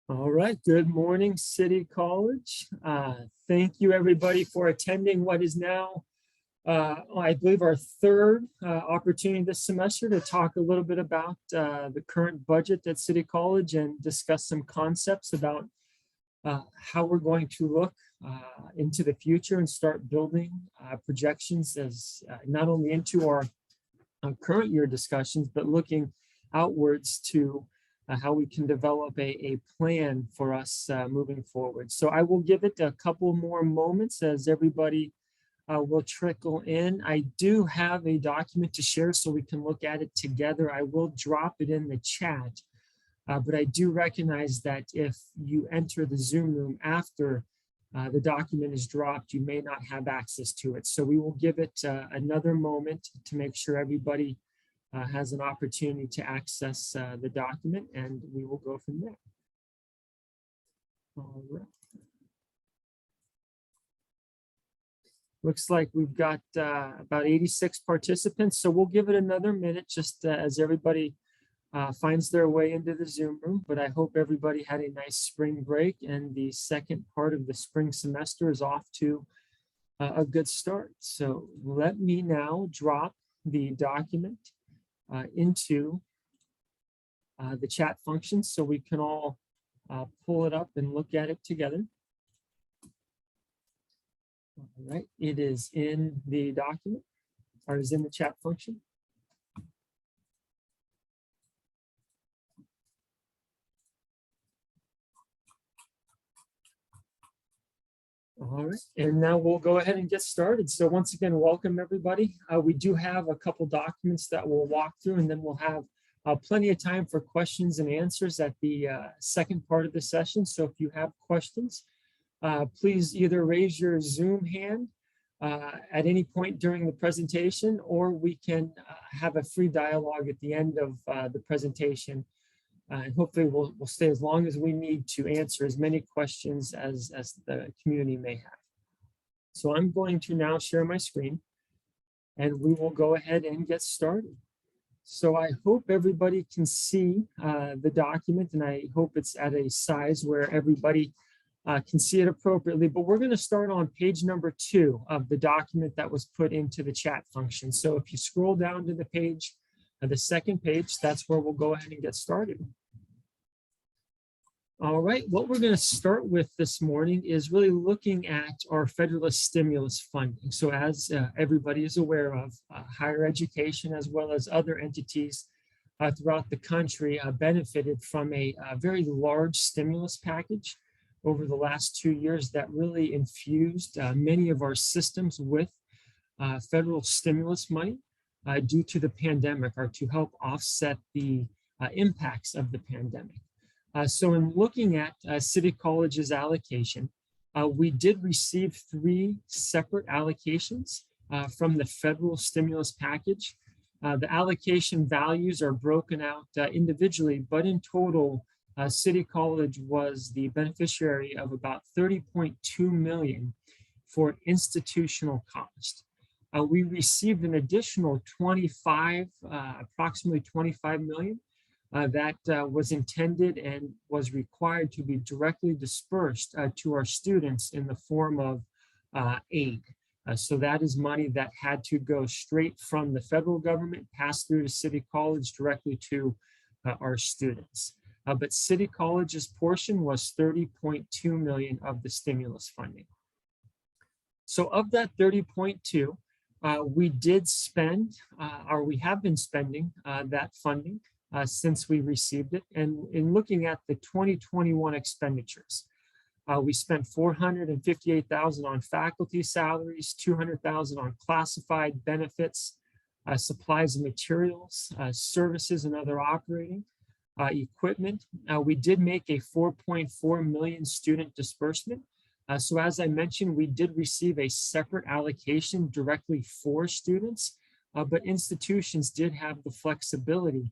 All right, good morning, City College. Thank you, everybody, for attending what is now, I believe, our third opportunity this semester to talk a little bit about the current budget at City College and discuss some concepts about how we're going to look into the future and start building projections as not only into our current year discussions, but looking outwards to how we can develop a plan for us moving forward. So I will give it a couple more moments as everybody will trickle in. I do have a document to share so we can look at it together. I will drop it in the chat, but I do recognize that if you enter the Zoom room after the document is dropped, you may not have access to it. So we will give it another moment to make sure everybody has an opportunity to access the document, and we will go from there. All right. Looks like we've got about 86 participants, so we'll give it another minute just as everybody finds their way into the Zoom room. But I hope everybody had a nice spring break, and the second part of the spring semester is off to a good start. So let me now drop the document into the chat function so we can all pull it up and look at it together. All right, it is in the document, or is in the chat function. All right, and now we'll go ahead and get started. So once again, welcome everybody. We do have a couple documents that we'll walk through, and then we'll have plenty of time for questions and answers at the second part of the session. So if you have questions, please either raise your Zoom hand at any point during the presentation, or we can have a free dialogue at the end of the presentation. And hopefully we'll stay as long as we need to answer as many questions as the community may have. So I'm going to now share my screen, and we will go ahead and get started. So I hope everybody can see the document, and I hope it's at a size where everybody can see it appropriately. But we're going to start on page number 2 of the document that was put into the chat function. So if you scroll down to the page, the second page, that's where we'll go ahead and get started. All right, what we're going to start with this morning is really looking at our federalist stimulus funding. So as everybody is aware of, higher education as well as other entities throughout the country benefited from a very large stimulus package over the last 2 years that really infused many of our systems with federal stimulus money due to the pandemic, or to help offset the impacts of the pandemic. So in looking at City College's allocation, we did receive 3 separate allocations from the federal stimulus package. The allocation values are broken out individually, but in total, City College was the beneficiary of about $30.2 million for institutional cost. We received an additional approximately $25 million that was intended and was required to be directly dispersed to our students in the form of aid. So that is money that had to go straight from the federal government, pass through to City College directly to our students. But City College's portion was $30.2 million of the stimulus funding. So of that 30.2, we did spend, or we have been spending that funding since we received it. And in looking at the 2021 expenditures, we spent $458,000 on faculty salaries, $200,000 on classified benefits, supplies and materials, services and other operating, equipment. We did make a $4.4 million student disbursement. So as I mentioned, we did receive a separate allocation directly for students, but institutions did have the flexibility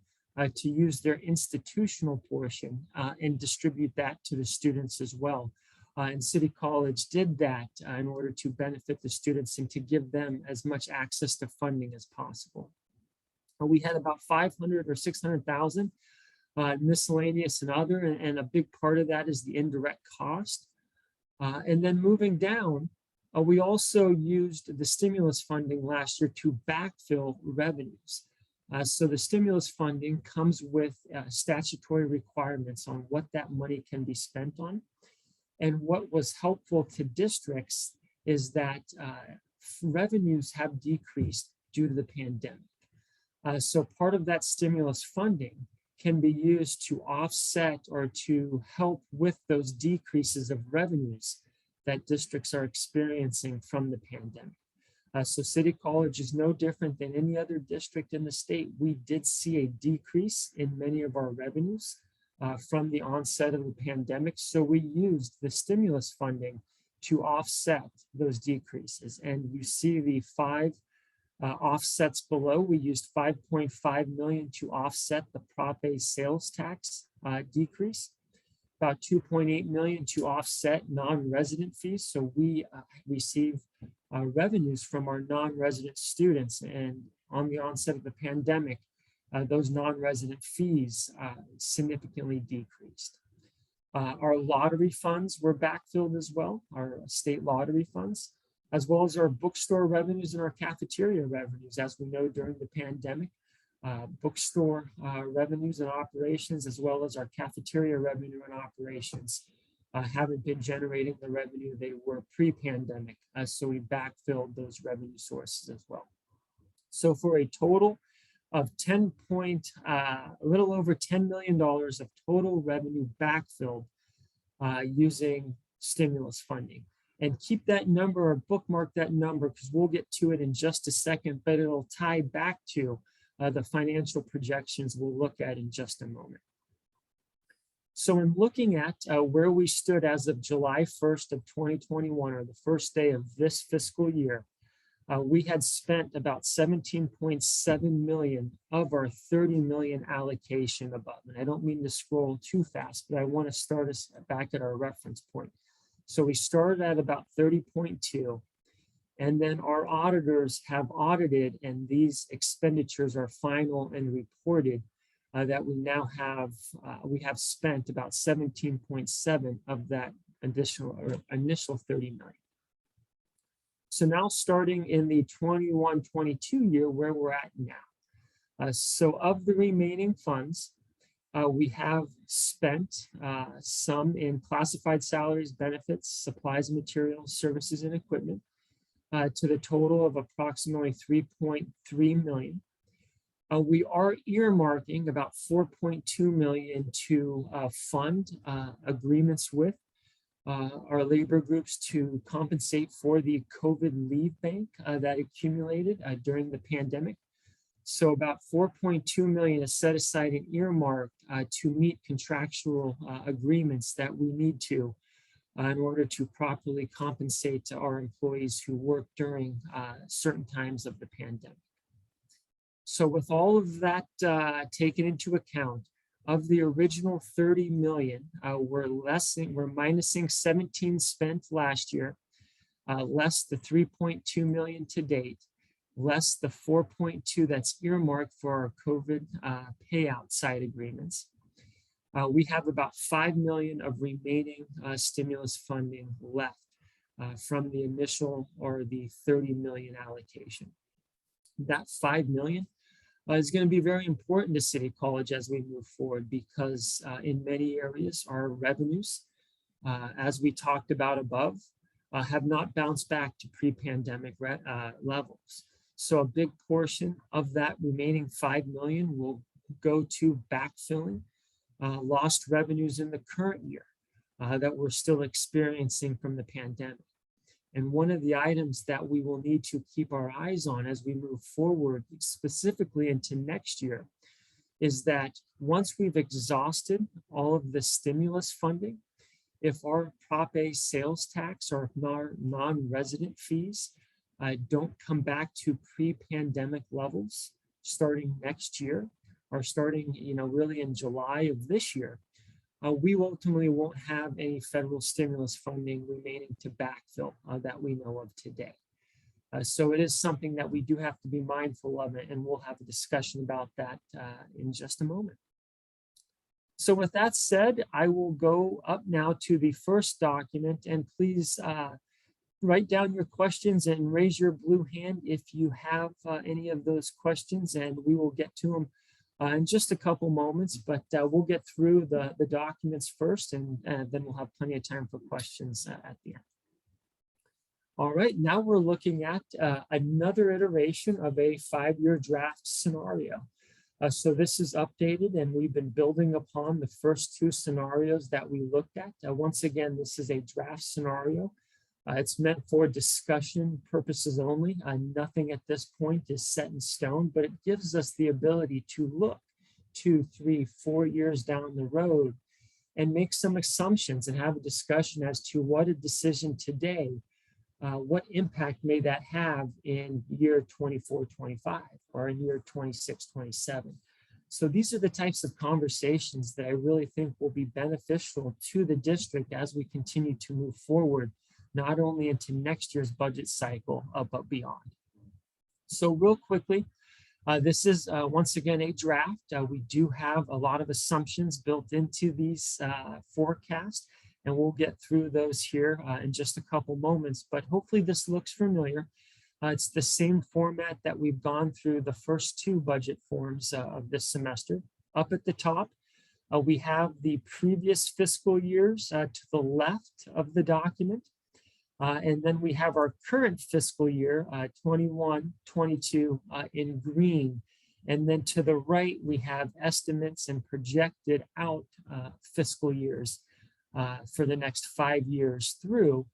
to use their institutional portion and distribute that to the students as well. And City College did that in order to benefit the students and to give them as much access to funding as possible. We had about 500 or 600,000 miscellaneous and other, and a big part of that is the indirect cost. And then moving down, we also used the stimulus funding last year to backfill revenues. So the stimulus funding comes with statutory requirements on what that money can be spent on. And what was helpful to districts is that revenues have decreased due to the pandemic. So part of that stimulus funding can be used to offset or to help with those decreases of revenues that districts are experiencing from the pandemic. So City College is no different than any other district in the state. We did see a decrease in many of our revenues from the onset of the pandemic. So we used the stimulus funding to offset those decreases. And you see the five offsets below. We used $5.5 million to offset the Prop A sales tax decrease, about $2.8 million to offset non-resident fees. So we receive revenues from our non-resident students, and on the onset of the pandemic, those non-resident fees significantly decreased. Our lottery funds were backfilled as well, our state lottery funds, as well as our bookstore revenues and our cafeteria revenues. As we know, during the pandemic, bookstore revenues and operations, as well as our cafeteria revenue and operations, haven't been generating the revenue they were pre-pandemic. So we backfilled those revenue sources as well. So for a total of a little over $10 million of total revenue backfilled using stimulus funding. And keep that number or bookmark that number, because we'll get to it in just a second, but it'll tie back to the financial projections we'll look at in just a moment. So in looking at where we stood as of July 1st of 2021, or the first day of this fiscal year, we had spent about $17.7 million of our $30 million allocation above. And I don't mean to scroll too fast, but I want to start us back at our reference point. So we started at about 30.2, and then our auditors have audited, and these expenditures are final and reported that we now have, we have spent about 17.7 of that additional or initial 30 million. So now starting in the 21-22 year, where we're at now. So of the remaining funds, we have spent some in classified salaries, benefits, supplies and materials, services and equipment to the total of approximately $3.3 million. We are earmarking about $4.2 million to fund agreements with our labor groups to compensate for the COVID leave bank that accumulated during the pandemic. So about $4.2 million is set aside and earmarked to meet contractual agreements that we need to in order to properly compensate to our employees who work during certain times of the pandemic. So with all of that taken into account, of the original 30 million, we're minusing 17 spent last year, less the 3.2 million to date, less the 4.2 that's earmarked for our COVID payout side agreements. We have about 5 million of remaining stimulus funding left from the initial or the 30 million allocation. That 5 million is going to be very important to City College as we move forward, because in many areas our revenues, as we talked about above, have not bounced back to pre-pandemic levels. So a big portion of that remaining 5 million will go to backfilling lost revenues in the current year that we're still experiencing from the pandemic. And one of the items that we will need to keep our eyes on as we move forward, specifically into next year, is that once we've exhausted all of the stimulus funding, if our Prop A sales tax or our non-resident fees don't come back to pre-pandemic levels starting next year, or starting, really in July of this year, we ultimately won't have any federal stimulus funding remaining to backfill that we know of today. So it is something that we do have to be mindful of, and we'll have a discussion about that in just a moment. So with that said, I will go up now to the first document, and please write down your questions and raise your blue hand if you have any of those questions, and we will get to them in just a couple moments, but we'll get through the documents first, and then we'll have plenty of time for questions at the end. All right, now we're looking at another iteration of a 5-year draft scenario. So this is updated, and we've been building upon the first 2 scenarios that we looked at. Once again, this is a draft scenario. It's meant for discussion purposes only. Nothing at this point is set in stone, but it gives us the ability to look 2, 3, 4 years down the road and make some assumptions and have a discussion as to what a decision today, what impact may that have in year 24, 25 or in year 26, 27. So these are the types of conversations that I really think will be beneficial to the district as we continue to move forward, not only into next year's budget cycle, but beyond. So real quickly, this is once again a draft. We do have a lot of assumptions built into these forecasts, and we'll get through those here in just a couple moments, but hopefully this looks familiar. It's the same format that we've gone through the first 2 budget forms of this semester. Up at the top, we have the previous fiscal years to the left of the document. And then we have our current fiscal year, 21, 22 in green. And then to the right, we have estimates and projected out fiscal years for the next 5 years through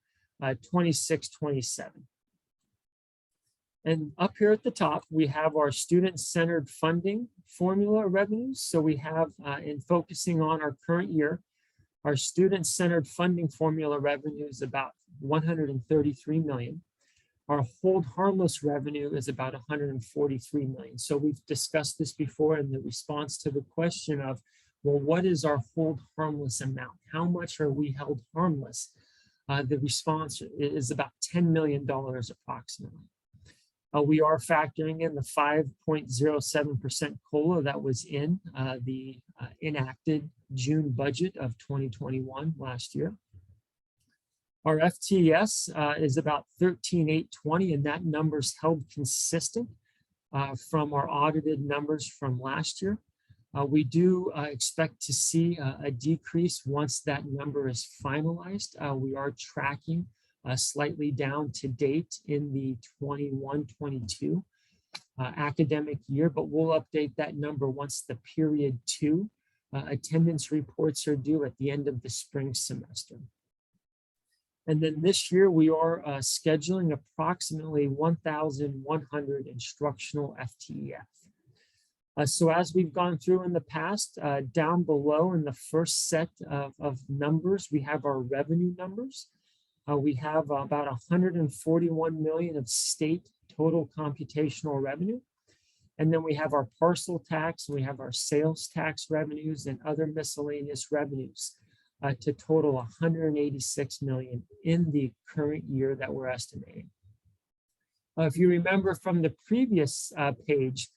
26, 27. And up here at the top, we have our student-centered funding formula revenues. So we have, in focusing on our current year, our student-centered funding formula revenue is about $133 million. Our hold harmless revenue is about $143 million. So we've discussed this before in the response to the question of, well, what is our hold harmless amount? How much are we held harmless? The response is about $10 million approximately. We are factoring in the 5.07% COLA that was in the enacted June budget of 2021 last year. Our FTES is about 13,820, and that number's held consistent from our audited numbers from last year. We do expect to see a decrease once that number is finalized. We are tracking slightly down to date in the 21-22 academic year, but we'll update that number once the period 2 attendance reports are due at the end of the spring semester. And then this year we are scheduling approximately 1,100 instructional FTEF. So as we've gone through in the past, down below in the first set of numbers, we have our revenue numbers. We have about 141 million of state total computational revenue. And then we have our parcel tax, and we have our sales tax revenues and other miscellaneous revenues to total 186 million in the current year that we're estimating. If you remember from the previous page,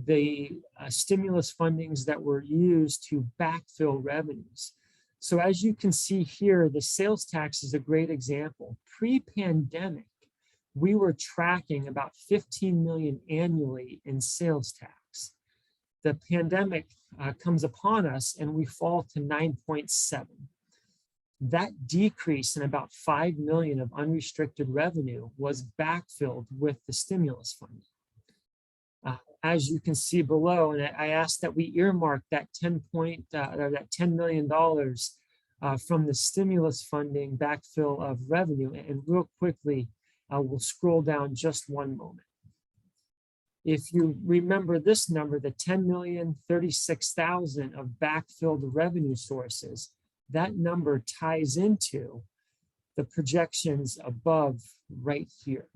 the stimulus fundings that were used to backfill revenues. So as you can see here, the sales tax is a great example. Pre-pandemic, we were tracking about 15 million annually in sales tax. The pandemic comes upon us and we fall to 9.7. That decrease in about 5 million of unrestricted revenue was backfilled with the stimulus funding. As you can see below, and I asked that we earmark that $10 million from the stimulus funding backfill of revenue. And real quickly, we'll scroll down just one moment. If you remember this number, the 10,036,000 of backfilled revenue sources, that number ties into the projections above right here,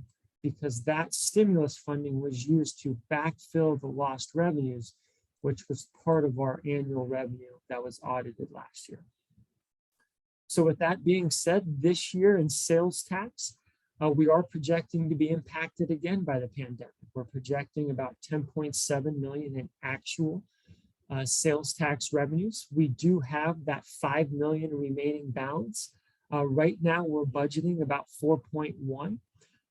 because that stimulus funding was used to backfill the lost revenues, which was part of our annual revenue that was audited last year. So with that being said, this year in sales tax, we are projecting to be impacted again by the pandemic. We're projecting about 10.7 million in actual sales tax revenues. We do have that 5 million remaining balance. Right now, we're budgeting about 4.1.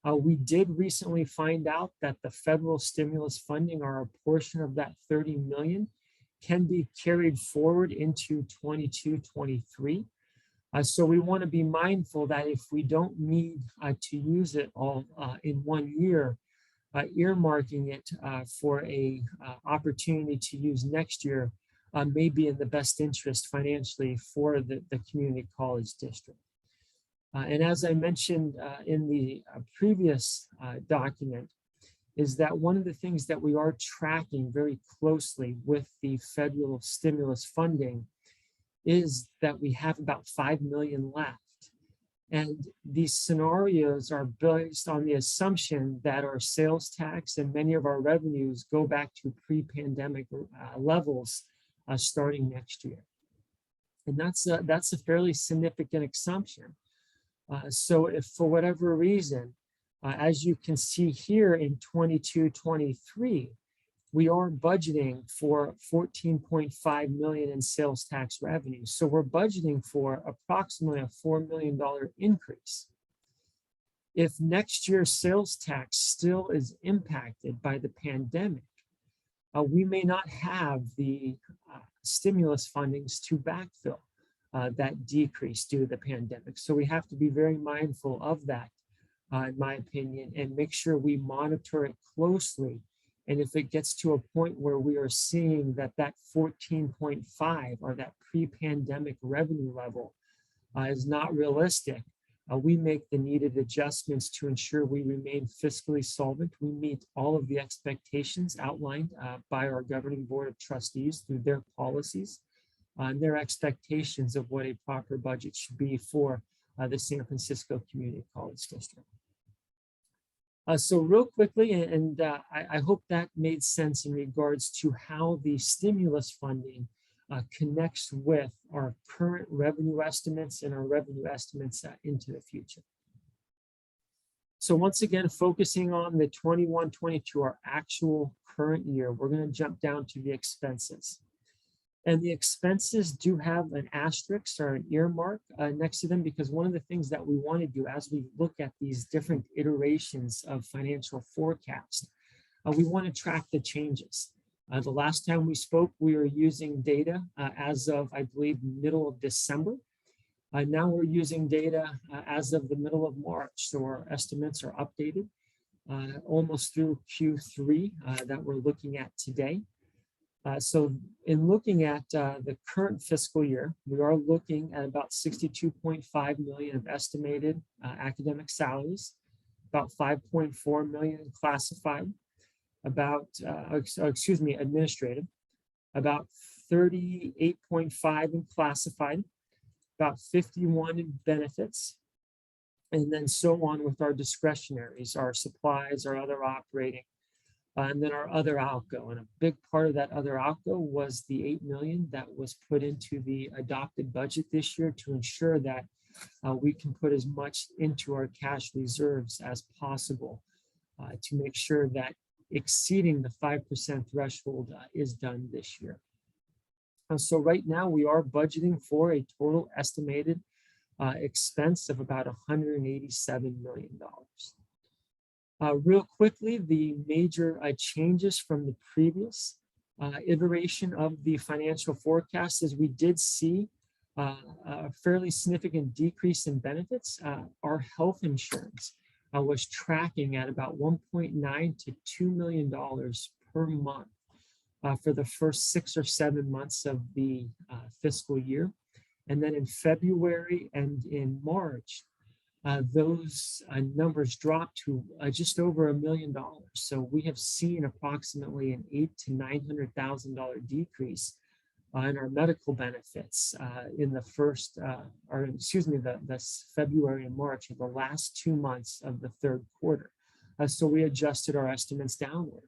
We did recently find out that the federal stimulus funding, or a portion of that 30 million, can be carried forward into 22-23. So we want to be mindful that if we don't need to use it all in 1 year, earmarking it for a opportunity to use next year may be in the best interest financially for the community college district. And as I mentioned in the previous document, is that one of the things that we are tracking very closely with the federal stimulus funding is that we have about 5 million left. And these scenarios are based on the assumption that our sales tax and many of our revenues go back to pre-pandemic levels starting next year. And that's a fairly significant assumption. So if for whatever reason, as you can see here in 22-23, we are budgeting for 14.5 million in sales tax revenue. So we're budgeting for approximately a $4 million increase. If next year's sales tax still is impacted by the pandemic, we may not have the stimulus fundings to backfill that decrease due to the pandemic. So we have to be very mindful of that, in my opinion, and make sure we monitor it closely. And if it gets to a point where we are seeing that that 14.5 or that pre-pandemic revenue level is not realistic, we make the needed adjustments to ensure we remain fiscally solvent. We meet all of the expectations outlined by our governing board of trustees through their policies and their expectations of what a proper budget should be for the San Francisco Community College District. So real quickly, and I hope that made sense in regards to how the stimulus funding connects with our current revenue estimates and our revenue estimates into the future. So once again, focusing on the 21-22, our actual current year, we're going to jump down to the expenses. And the expenses do have an asterisk or an earmark next to them, because one of the things that we want to do as we look at these different iterations of financial forecast, we want to track the changes. The last time we spoke, we were using data as of, I believe, middle of December. Now we're using data as of the middle of March. So our estimates are updated almost through Q3 that we're looking at today. So in looking at the current fiscal year, we are looking at about 62.5 million of estimated academic salaries, about 5.4 million in classified, about, administrative, about 38.5 in classified, about 51 in benefits, and then so on with our discretionaries, our supplies, our other operating, and then our other outgo. And a big part of that other outgo was the 8 million that was put into the adopted budget this year to ensure that we can put as much into our cash reserves as possible to make sure that exceeding the 5% threshold is done this year. So right now we are budgeting for a total estimated expense of about $187 million. Real quickly, the major changes from the previous iteration of the financial forecast is we did see a fairly significant decrease in benefits. Our health insurance was tracking at about $1.9 to $2 million per month for the first 6 or 7 months of the fiscal year. And then in February and in March, those numbers dropped to just over $1 million. So we have seen approximately an $800,000 to $900,000 decrease in our medical benefits in the first, the February and March of the last 2 months of the third quarter. So we adjusted our estimates downward.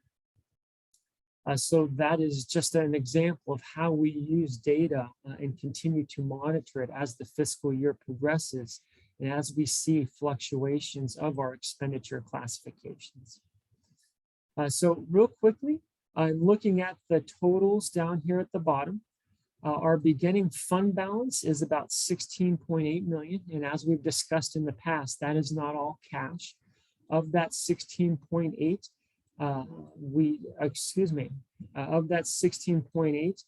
So that is just an example of how we use data and continue to monitor it as the fiscal year progresses and as we see fluctuations of our expenditure classifications. So real quickly, Looking at the totals down here at the bottom, our beginning fund balance is about 16.8 million. And as we've discussed in the past, that is not all cash. Of that 16.8, of that 16.8,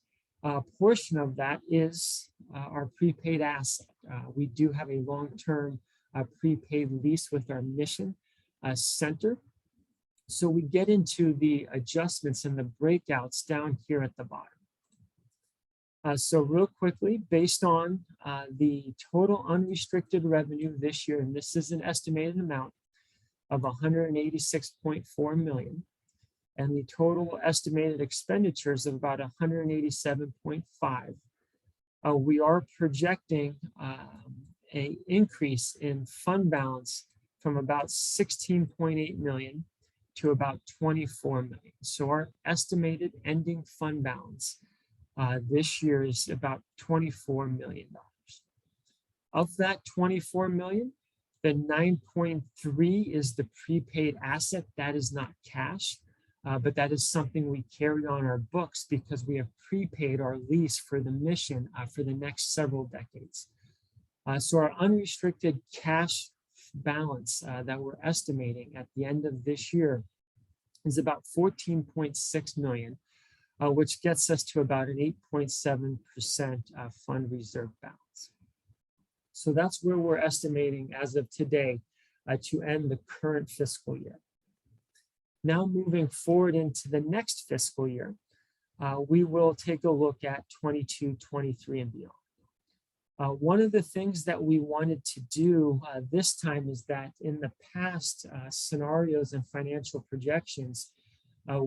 portion of that is our prepaid asset. We do have a long-term prepaid lease with our mission center. So we get into the adjustments and the breakouts down here at the bottom. So real quickly, based on the total unrestricted revenue this year, and this is an estimated amount of 186.4 million, and the total estimated expenditures of about 187.5. We are projecting an increase in fund balance from about 16.8 million to about 24 million. So our estimated ending fund balance this year is about $24 million. Of that 24 million, the 9.3 is the prepaid asset. That is not cash, but that is something we carry on our books because we have prepaid our lease for the mission for the next several decades. So our unrestricted cash balance that we're estimating at the end of this year is about 14.6 million. Which gets us to about an 8.7% fund reserve balance. So that's where we're estimating as of today to end the current fiscal year. Now moving forward into the next fiscal year, we will take a look at 22, 23, and beyond. One of the things that we wanted to do this time is that in the past scenarios and financial projections,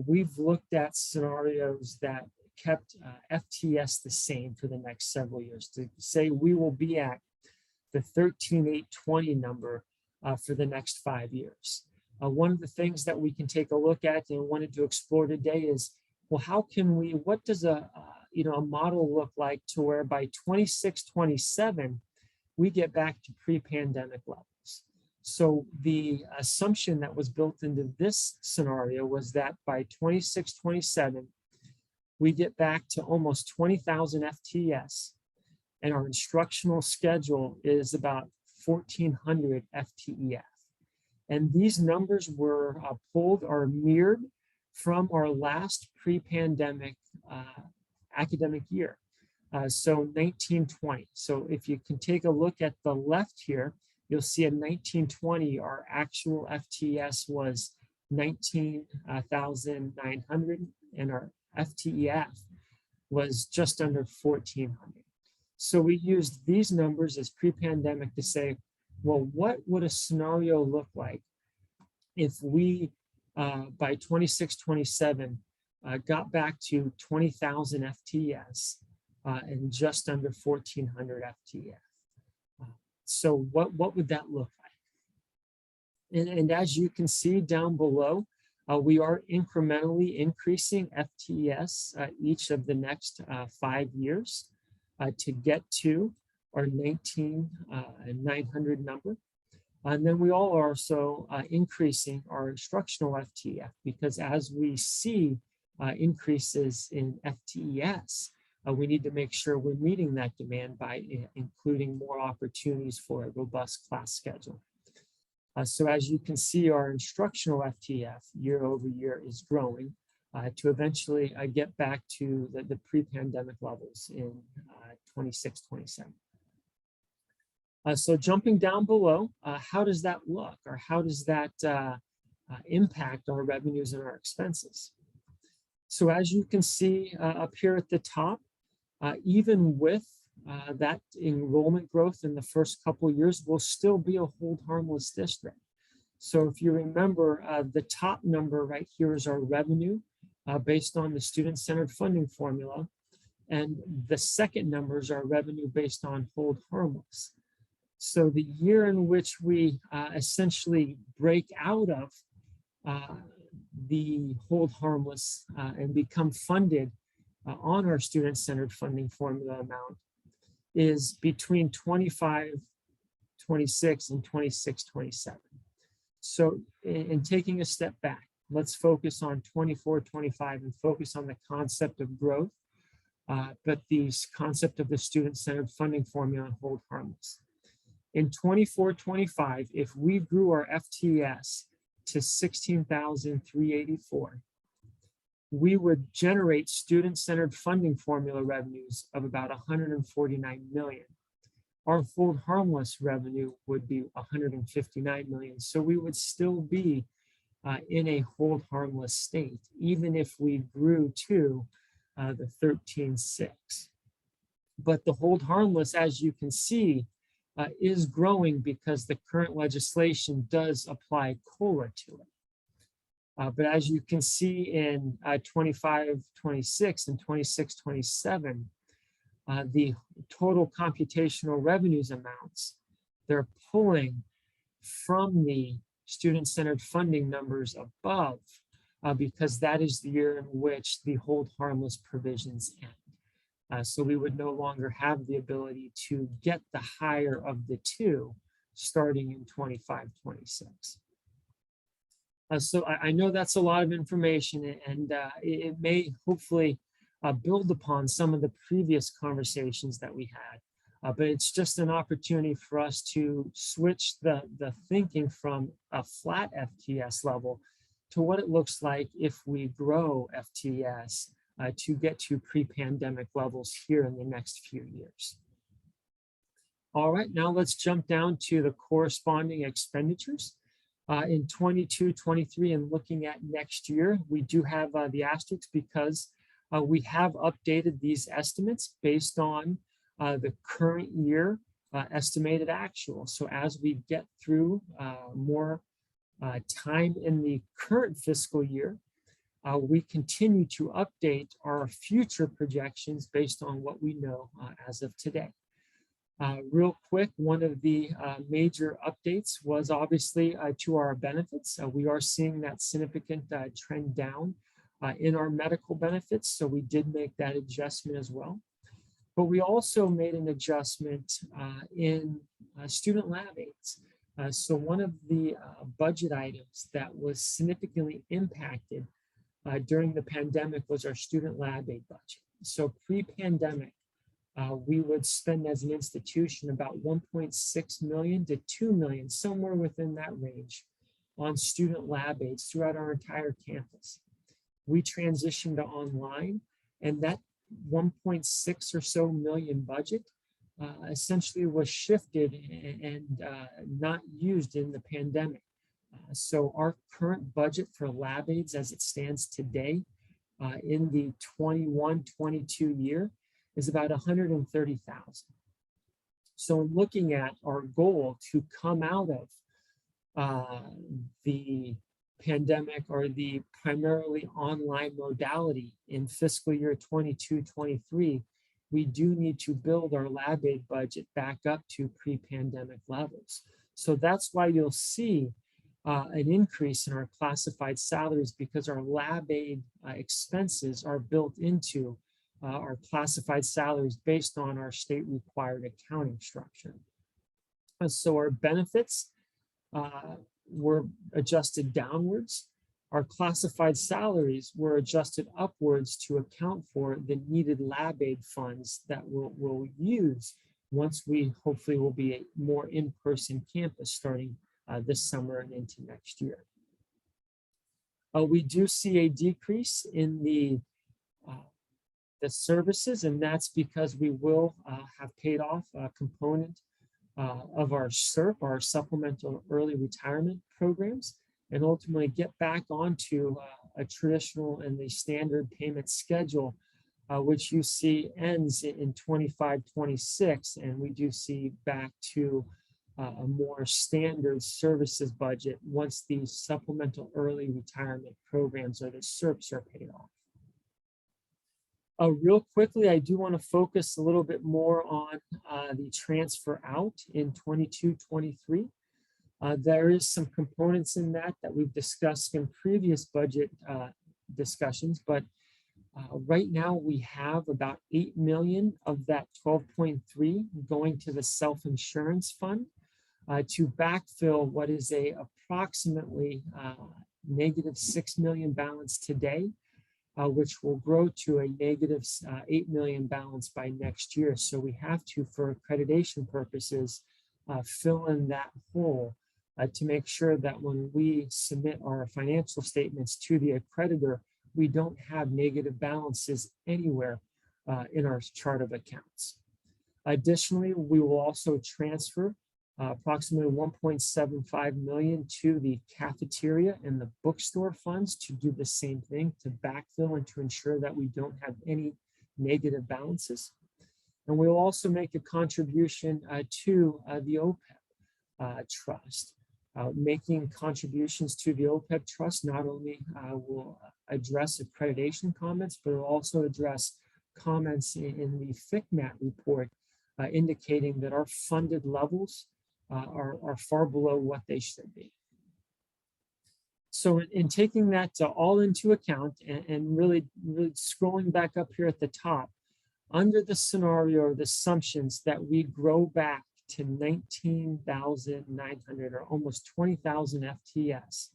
we've looked at scenarios that kept FTS the same for the next several years to say we will be at the 13,820 number for the next 5 years. One of the things that we can take a look at and wanted to explore today is, well, how can we, what does a model look like to where by 26, 27, we get back to pre-pandemic levels? So the assumption that was built into this scenario was that by 26, 27, we get back to almost 20,000 FTEs, and our instructional schedule is about 1,400 FTEF. And these numbers were pulled or mirrored from our last pre-pandemic academic year, so 1920. So if you can take a look at the left here, you'll see in 1920, our actual FTS was 19,900, and our FTEF was just under 1,400. So we used these numbers as pre-pandemic to say, well, what would a scenario look like if we, by 26, 27, got back to 20,000 FTS and just under 1,400 FTF? So what would that look like? And as you can see down below, we are incrementally increasing FTES each of the next 5 years to get to our 19,900 number. And then we all are also increasing our instructional FTF because as we see increases in FTES, we need to make sure we're meeting that demand by including more opportunities for a robust class schedule. So as you can see, our instructional FTF year over year is growing to eventually get back to the pre-pandemic levels in 26, 27. So jumping down below, how does that look, or how does that impact our revenues and our expenses? So as you can see up here at the top, even with that enrollment growth in the first couple of years, we'll still be a hold harmless district. So if you remember, the top number right here is our revenue based on the student-centered funding formula. And the second number is our revenue based on hold harmless. So the year in which we essentially break out of the hold harmless and become funded on our student-centered funding formula amount is between 25, 26 and 26, 27. So in taking a step back, let's focus on 24, 25 and focus on the concept of growth, but the concept of the student-centered funding formula and hold harmless. In 24, 25, if we grew our FTES to 16,384, we would generate student-centered funding formula revenues of about 149 million. Our hold harmless revenue would be 159 million. So we would still be in a hold harmless state, even if we grew to the 13.6. But the hold harmless, as you can see, is growing because the current legislation does apply COLA to it. But as you can see in 25, 26 and 26, 27, the total computational revenues amounts, they're pulling from the student-centered funding numbers above because that is the year in which the hold harmless provisions end. So we would no longer have the ability to get the higher of the two starting in 25, 26. So I know that's a lot of information, and it may hopefully build upon some of the previous conversations that we had, but it's just an opportunity for us to switch the thinking from a flat FTS level to what it looks like if we grow FTS to get to pre-pandemic levels here in the next few years. All right, now let's jump down to the corresponding expenditures. In 22, 23, and looking at next year, we do have the asterisks because we have updated these estimates based on the current year estimated actual. So as we get through more time in the current fiscal year, we continue to update our future projections based on what we know as of today. Real quick, one of the major updates was obviously to our benefits. We are seeing that significant trend down in our medical benefits, so we did make that adjustment as well. But we also made an adjustment in student lab aids. So one of the budget items that was significantly impacted during the pandemic was our student lab aid budget. So pre-pandemic, we would spend as an institution about 1.6 million to 2 million, somewhere within that range, on student lab aids throughout our entire campus. We transitioned to online, and that 1.6 or so million budget essentially was shifted and not used in the pandemic. So our current budget for lab aids as it stands today in the 21-22 year is about 130,000. So in looking at our goal to come out of the pandemic or the primarily online modality in fiscal year 22-23, we do need to build our lab aid budget back up to pre-pandemic levels. So that's why you'll see an increase in our classified salaries, because our lab aid expenses are built into our classified salaries based on our state required accounting structure. So our benefits were adjusted downwards. Our classified salaries were adjusted upwards to account for the needed lab aid funds that we'll use once we hopefully will be a more in-person campus starting this summer and into next year. We do see a decrease in the services, and that's because we will have paid off a component of our SERP, our supplemental early retirement programs, and ultimately get back onto a traditional and the standard payment schedule, which you see ends in 25-26, and we do see back to a more standard services budget once these supplemental early retirement programs or the SERPs are paid off. Real quickly, I do want to focus a little bit more on the transfer out in 22-23. There is some components in that we've discussed in previous budget discussions, but right now we have about 8 million of that 12.3 going to the self-insurance fund to backfill what is a approximately negative 6 million balance today, which will grow to a negative 8 million balance by next year. So we have to, for accreditation purposes, fill in that hole to make sure that when we submit our financial statements to the accreditor, we don't have negative balances anywhere in our chart of accounts. Additionally, we will also transfer approximately 1.75 million to the cafeteria and the bookstore funds to do the same thing, to backfill and to ensure that we don't have any negative balances. And we'll also make a contribution to the OPEB trust. Making contributions to the OPEB trust not only will address accreditation comments, but will also address comments in the FICMAT report indicating that our funded levels are far below what they should be. So in taking that all into account and really scrolling back up here at the top, under the scenario or the assumptions that we grow back to 19,900 or almost 20,000 FTS,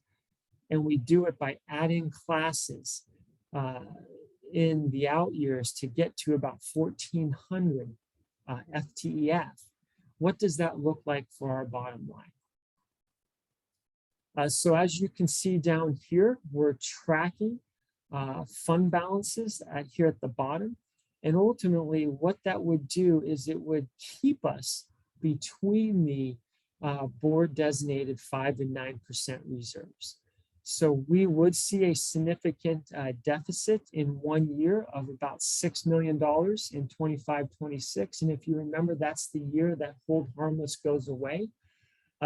and we do it by adding classes in the out years to get to about 1,400 FTEF, what does that look like for our bottom line? So as you can see down here, we're tracking fund balances here at the bottom. And ultimately, what that would do is it would keep us between the board designated 5 and 9% reserves. So we would see a significant deficit in 1 year of about $6 million in 25-26. And if you remember, that's the year that hold harmless goes away.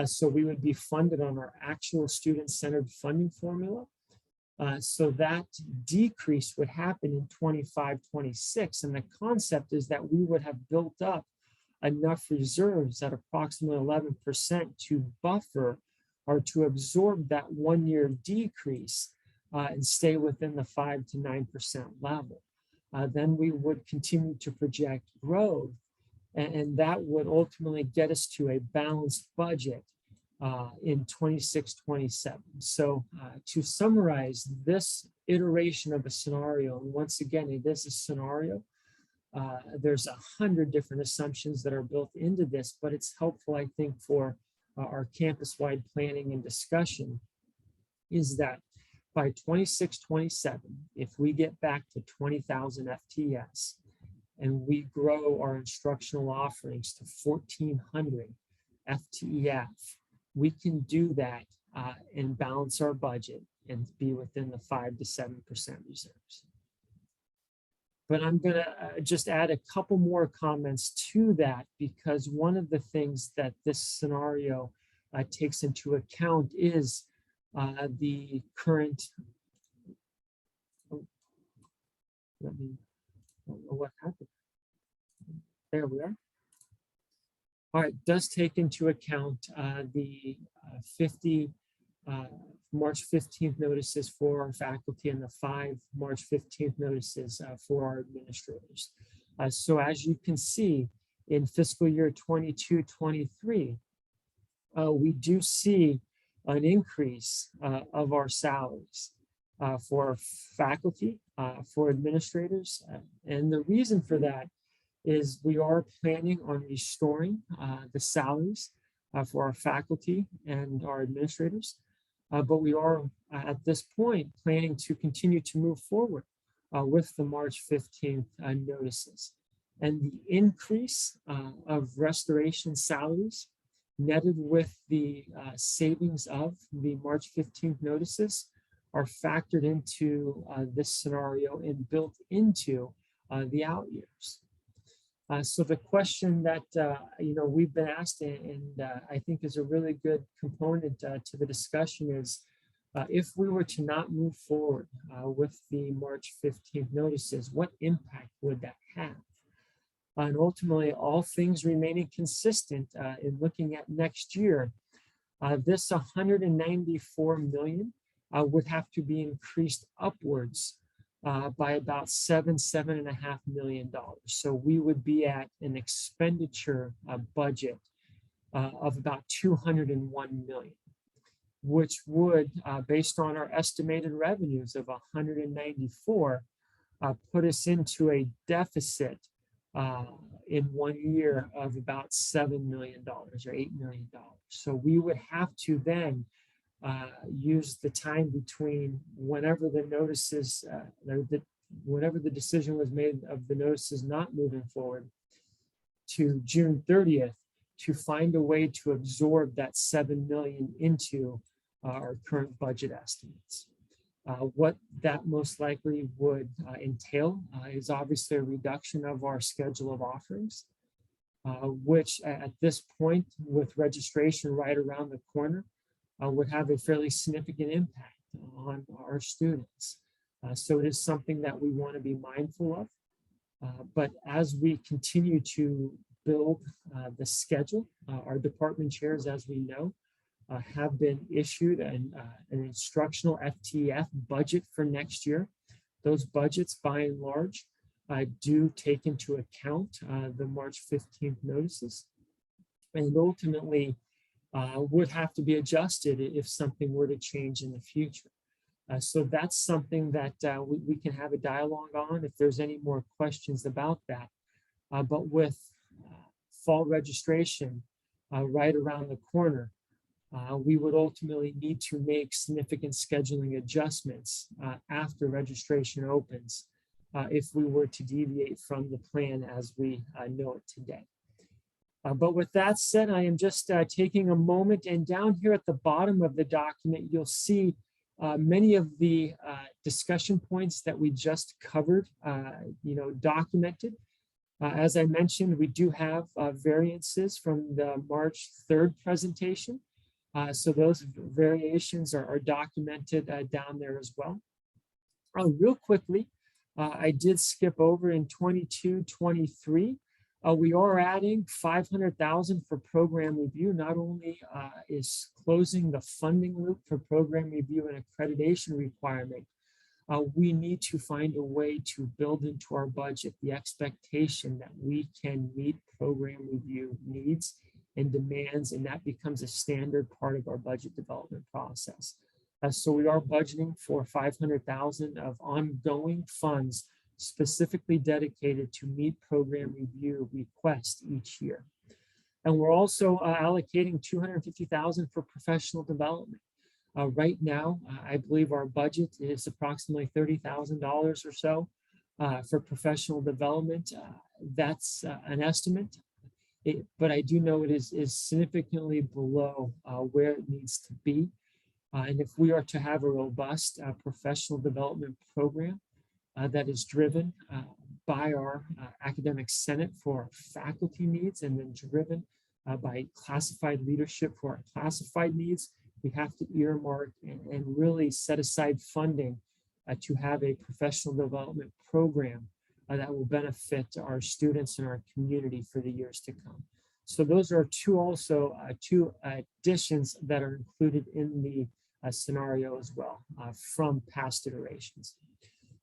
So we would be funded on our actual student-centered funding formula. So that decrease would happen in 25-26. And the concept is that we would have built up enough reserves at approximately 11% to buffer or to absorb that 1 year decrease and stay within the 5 to 9% level. Then we would continue to project growth, and that would ultimately get us to a balanced budget in 26-27. So to summarize this iteration of a scenario, and once again, it is a scenario. There's 100 different assumptions that are built into this, but it's helpful, I think, for our campus-wide planning and discussion, is that by 26-27, if we get back to 20,000 FTS and we grow our instructional offerings to 1,400 FTEF, we can do that and balance our budget and be within the 5 to 7% reserves. But I'm going to just add a couple more comments to that, because one of the things that this scenario takes into account is the current, let me, I don't know what happened. There we are. All right, does take into account the 50 March 15th notices for our faculty and the 5 March 15th notices for our administrators. So as you can see, in fiscal year 22-23, we do see an increase of our salaries for faculty, for administrators. And the reason for that is we are planning on restoring the salaries for our faculty and our administrators. But we are at this point planning to continue to move forward with the March 15th notices. And the increase of restoration salaries netted with the savings of the March 15th notices are factored into this scenario and built into the out years. So the question that we've been asked, and I think is a really good component to the discussion, is if we were to not move forward with the March 15th notices, what impact would that have? And ultimately, all things remaining consistent in looking at next year, this 194 million would have to be increased upwards by about $7.5 million. So we would be at an expenditure budget of about 201 million. which would, based on our estimated revenues of 194, put us into a deficit in 1 year of about $7 million or $8 million. So we would have to then use the time between whenever the notices, whenever the decision was made of the notices not moving forward to June 30th to find a way to absorb that $7 million into our current budget estimates. What that most likely would entail is obviously a reduction of our schedule of offerings, which at this point, with registration right around the corner, would have a fairly significant impact on our students. So it is something that we want to be mindful of. But as we continue to build the schedule, our department chairs, as we know, have been issued an instructional FTF budget for next year. Those budgets, by and large, do take into account the March 15th notices, and ultimately would have to be adjusted if something were to change in the future. So that's something that we can have a dialogue on if there's any more questions about that. But with fall registration right around the corner, we would ultimately need to make significant scheduling adjustments after registration opens if we were to deviate from the plan as we know it today. But with that said, I am just taking a moment, and down here at the bottom of the document, you'll see many of the discussion points that we just covered, documented. As I mentioned, we do have variances from the March 3rd presentation. So those variations are documented down there as well. Real quickly, I did skip over in 22-23. We are adding $500,000 for program review. Not only is closing the funding loop for program review and accreditation requirement, we need to find a way to build into our budget the expectation that we can meet program review needs and demands, and that becomes a standard part of our budget development process. So we are budgeting for $500,000 of ongoing funds specifically dedicated to meet program review requests each year. And we're also allocating $250,000 for professional development. Right now, I believe our budget is approximately $30,000 or so for professional development. That's an estimate. But I do know it is significantly below where it needs to be. And if we are to have a robust professional development program that is driven by our academic senate for our faculty needs, and then driven by classified leadership for our classified needs, we have to earmark and really set aside funding to have a professional development program that will benefit our students and our community for the years to come. So those are two additions that are included in the scenario as well from past iterations.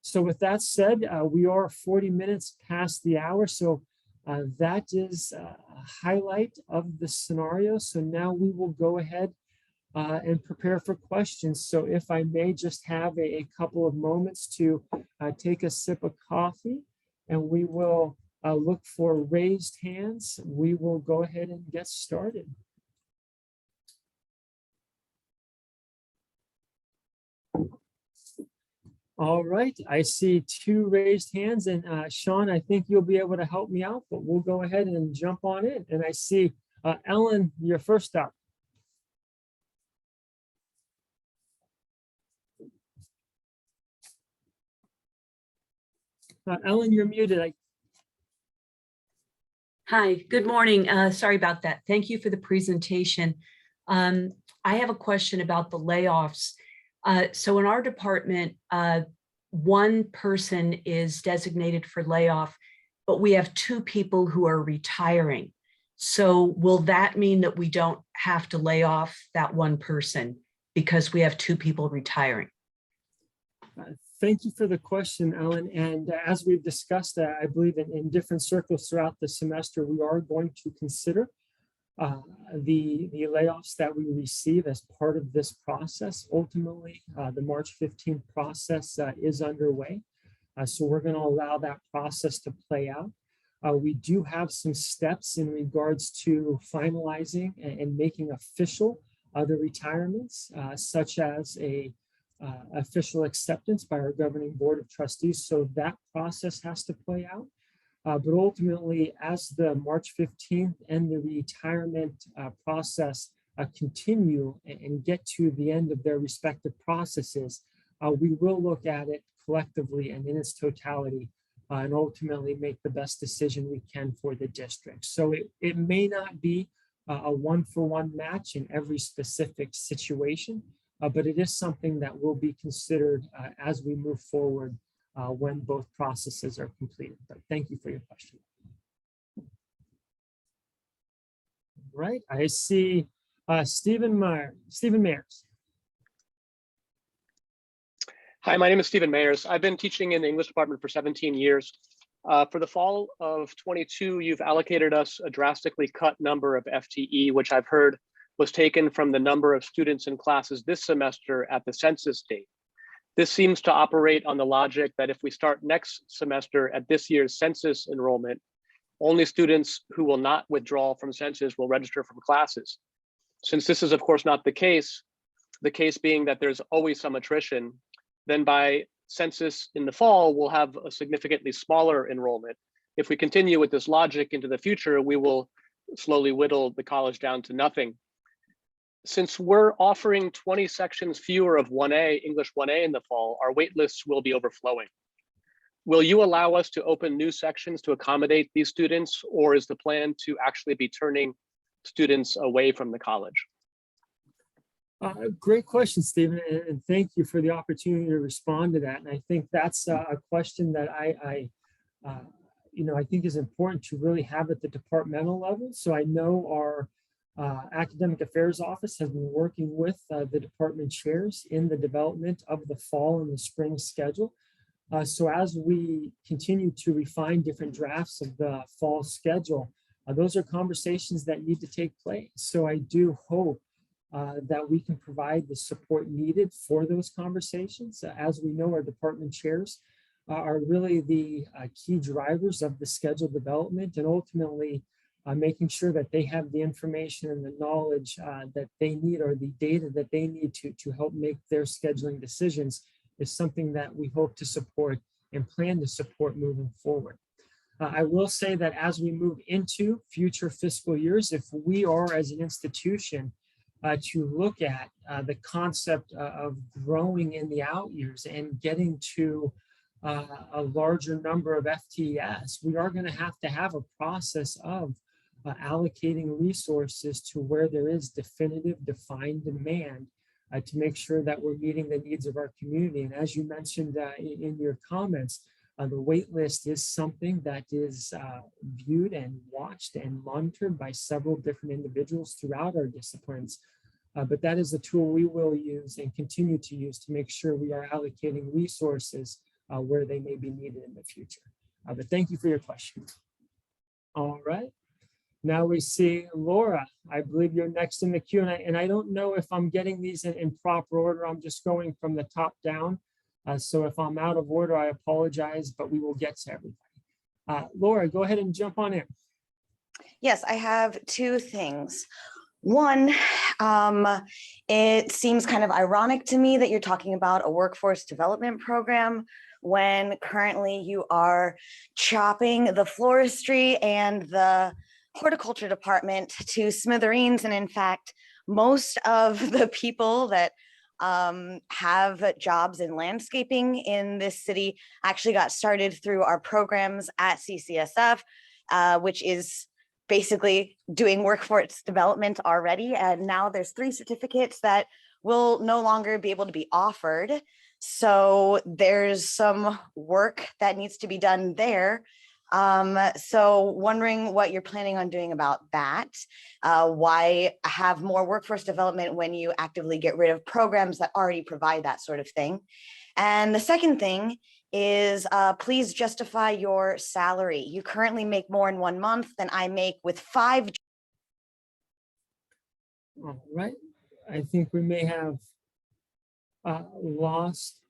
So with that said, we are 40 minutes past the hour. So that is a highlight of the scenario. So now we will go ahead and prepare for questions. So if I may just have a couple of moments to take a sip of coffee, and we will look for raised hands. We will go ahead and get started. All right, I see 2 raised hands, and Sean, I think you'll be able to help me out, but we'll go ahead and jump on in. And I see Ellen, you're first up. Ellen, you're muted. Hi, good morning. Sorry about that. Thank you for the presentation. I have a question about the layoffs. So in our department, 1 person is designated for layoff, but we have 2 people who are retiring. So will that mean that we don't have to lay off that 1 person because we have 2 people retiring? Thank you for the question, Ellen. And as we've discussed, I believe in different circles throughout the semester, we are going to consider The layoffs that we receive as part of this process, ultimately, the March 15th process is underway. So we're going to allow that process to play out. We do have some steps in regards to finalizing and making official the retirements, such as a official acceptance by our governing board of trustees. So that process has to play out. But ultimately, as the March 15th and the retirement process continue and get to the end of their respective processes, we will look at it collectively and in its totality and ultimately make the best decision we can for the district. So it may not be a one-for-one match in every specific situation, but it is something that will be considered as we move forward when both processes are completed. But thank you for your question. Right, I see Stephen Mayers. Hi, my name is Stephen Mayers. I've been teaching in the English department for 17 years. For the fall of 22, you've allocated us a drastically cut number of FTE, which I've heard was taken from the number of students in classes this semester at the census date. This seems to operate on the logic that if we start next semester at this year's census enrollment, only students who will not withdraw from census will register from classes. Since this is of course not the case being that there's always some attrition, then by census in the fall, we'll have a significantly smaller enrollment. If we continue with this logic into the future, we will slowly whittle the college down to nothing. Since we're offering 20 sections fewer of 1A, English 1A in the fall, our wait lists will be overflowing. Will you allow us to open new sections to accommodate these students, or is the plan to actually be turning students away from the college? Great question, Stephen, and thank you for the opportunity to respond to that. And I think that's a question that I think is important to really have at the departmental level. So I know our academic affairs office has been working with the department chairs in the development of the fall and the spring schedule. So as we continue to refine different drafts of the fall schedule, those are conversations that need to take place. So I do hope that we can provide the support needed for those conversations. As we know, our department chairs are really the key drivers of the schedule development, and ultimately making sure that they have the information and the knowledge that they need, or the data that they need to help make their scheduling decisions, is something that we hope to support and plan to support moving forward. I will say that as we move into future fiscal years, if we are as an institution to look at the concept of growing in the out years and getting to a larger number of FTEs, we are going to have a process of allocating resources to where there is definitive, defined demand to make sure that we're meeting the needs of our community. And as you mentioned in your comments, the wait list is something that is viewed and watched and monitored by several different individuals throughout our disciplines. But that is a tool we will use and continue to use to make sure we are allocating resources where they may be needed in the future. But thank you for your question. All right. Now we see Laura. I believe you're next in the queue, and I don't know if I'm getting these in proper order. I'm just going from the top down. So if I'm out of order, I apologize, but we will get to everybody. Laura, go ahead and jump on in. Yes, I have two things. One, it seems kind of ironic to me that you're talking about a workforce development program when currently you are chopping the floristry and the horticulture department to smithereens. And in fact, most of the people that have jobs in landscaping in this city actually got started through our programs at CCSF, which is basically doing workforce development already. And now there's 3 certificates that will no longer be able to be offered. So there's some work that needs to be done there. So wondering what you're planning on doing about that. Why have more workforce development when you actively get rid of programs that already provide that sort of thing? And the second thing is please justify your salary. You currently make more in 1 month than I make with 5 All right. I think we may have lost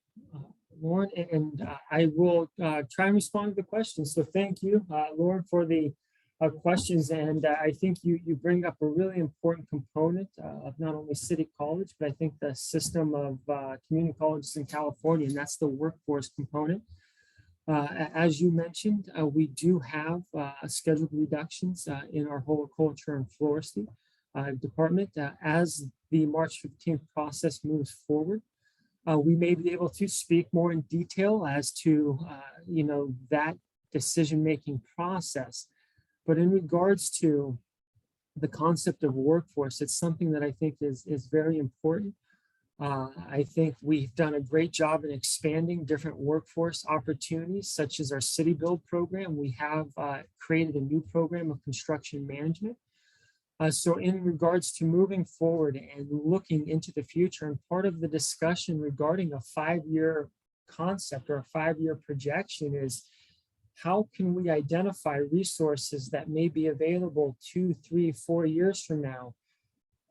Lauren, and I will try and respond to the questions. So thank you, Lauren, for the questions. And I think you bring up a really important component of not only City College, but I think the system of community colleges in California, and that's the workforce component. As you mentioned, we do have scheduled reductions in our horticulture and floristry department. As the March 15th process moves forward, we may be able to speak more in detail as to, that decision-making process. But in regards to the concept of workforce, it's something that I think is very important. I think we've done a great job in expanding different workforce opportunities, such as our City Build program. We have created a new program of construction management. So in regards to moving forward and looking into the future, and part of the discussion regarding a 5-year concept or a 5-year projection is how can we identify resources that may be available 2, 3, 4 years from now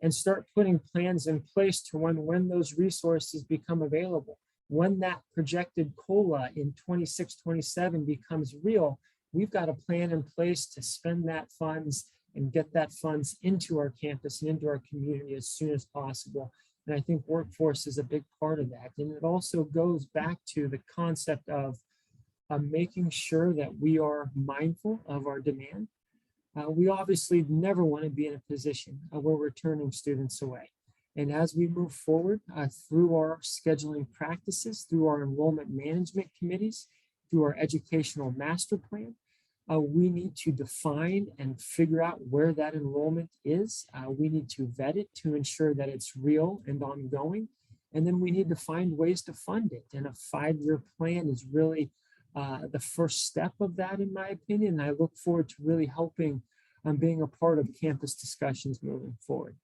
and start putting plans in place to when those resources become available. When that projected COLA in 26, 27 becomes real, we've got a plan in place to spend that funds and get that funds into our campus and into our community as soon as possible. And I think workforce is a big part of that. And it also goes back to the concept of making sure that we are mindful of our demand. We obviously never want to be in a position where we're turning students away. And as we move forward through our scheduling practices, through our enrollment management committees, through our educational master plan, we need to define and figure out where that enrollment is. We need to vet it to ensure that it's real and ongoing. And then we need to find ways to fund it. And a 5-year plan is really the first step of that, in my opinion. And I look forward to really helping being a part of campus discussions moving forward.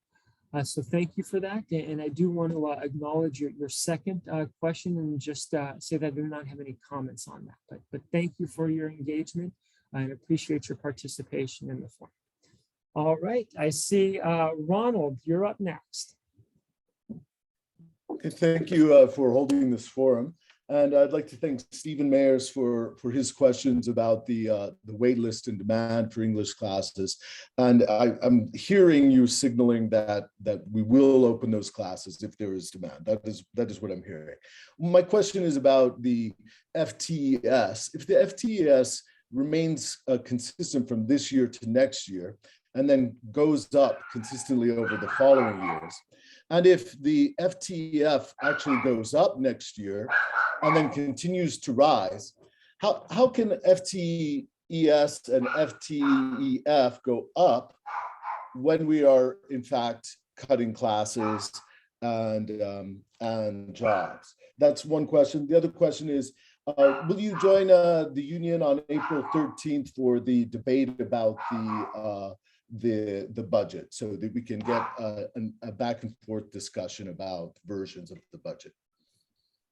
So thank you for that. And I do want to acknowledge your second question and just say that I do not have any comments on that. But thank you for your engagement and appreciate your participation in the forum. All right, I see Ronald, you're up next. Okay, thank you for holding this forum. And I'd like to thank Stephen Mayers for his questions about the wait list and demand for English classes. And I'm hearing you signaling that we will open those classes if there is demand. That is what I'm hearing. My question is about the FTES. If the FTES remains consistent from this year to next year, and then goes up consistently over the following years, and if the FTEF actually goes up next year and then continues to rise, how can FTES and FTEF go up when we are in fact cutting classes and jobs? That's one question. The other question is, will you join the union on April 13th for the debate about the budget so that we can get a back and forth discussion about versions of the budget?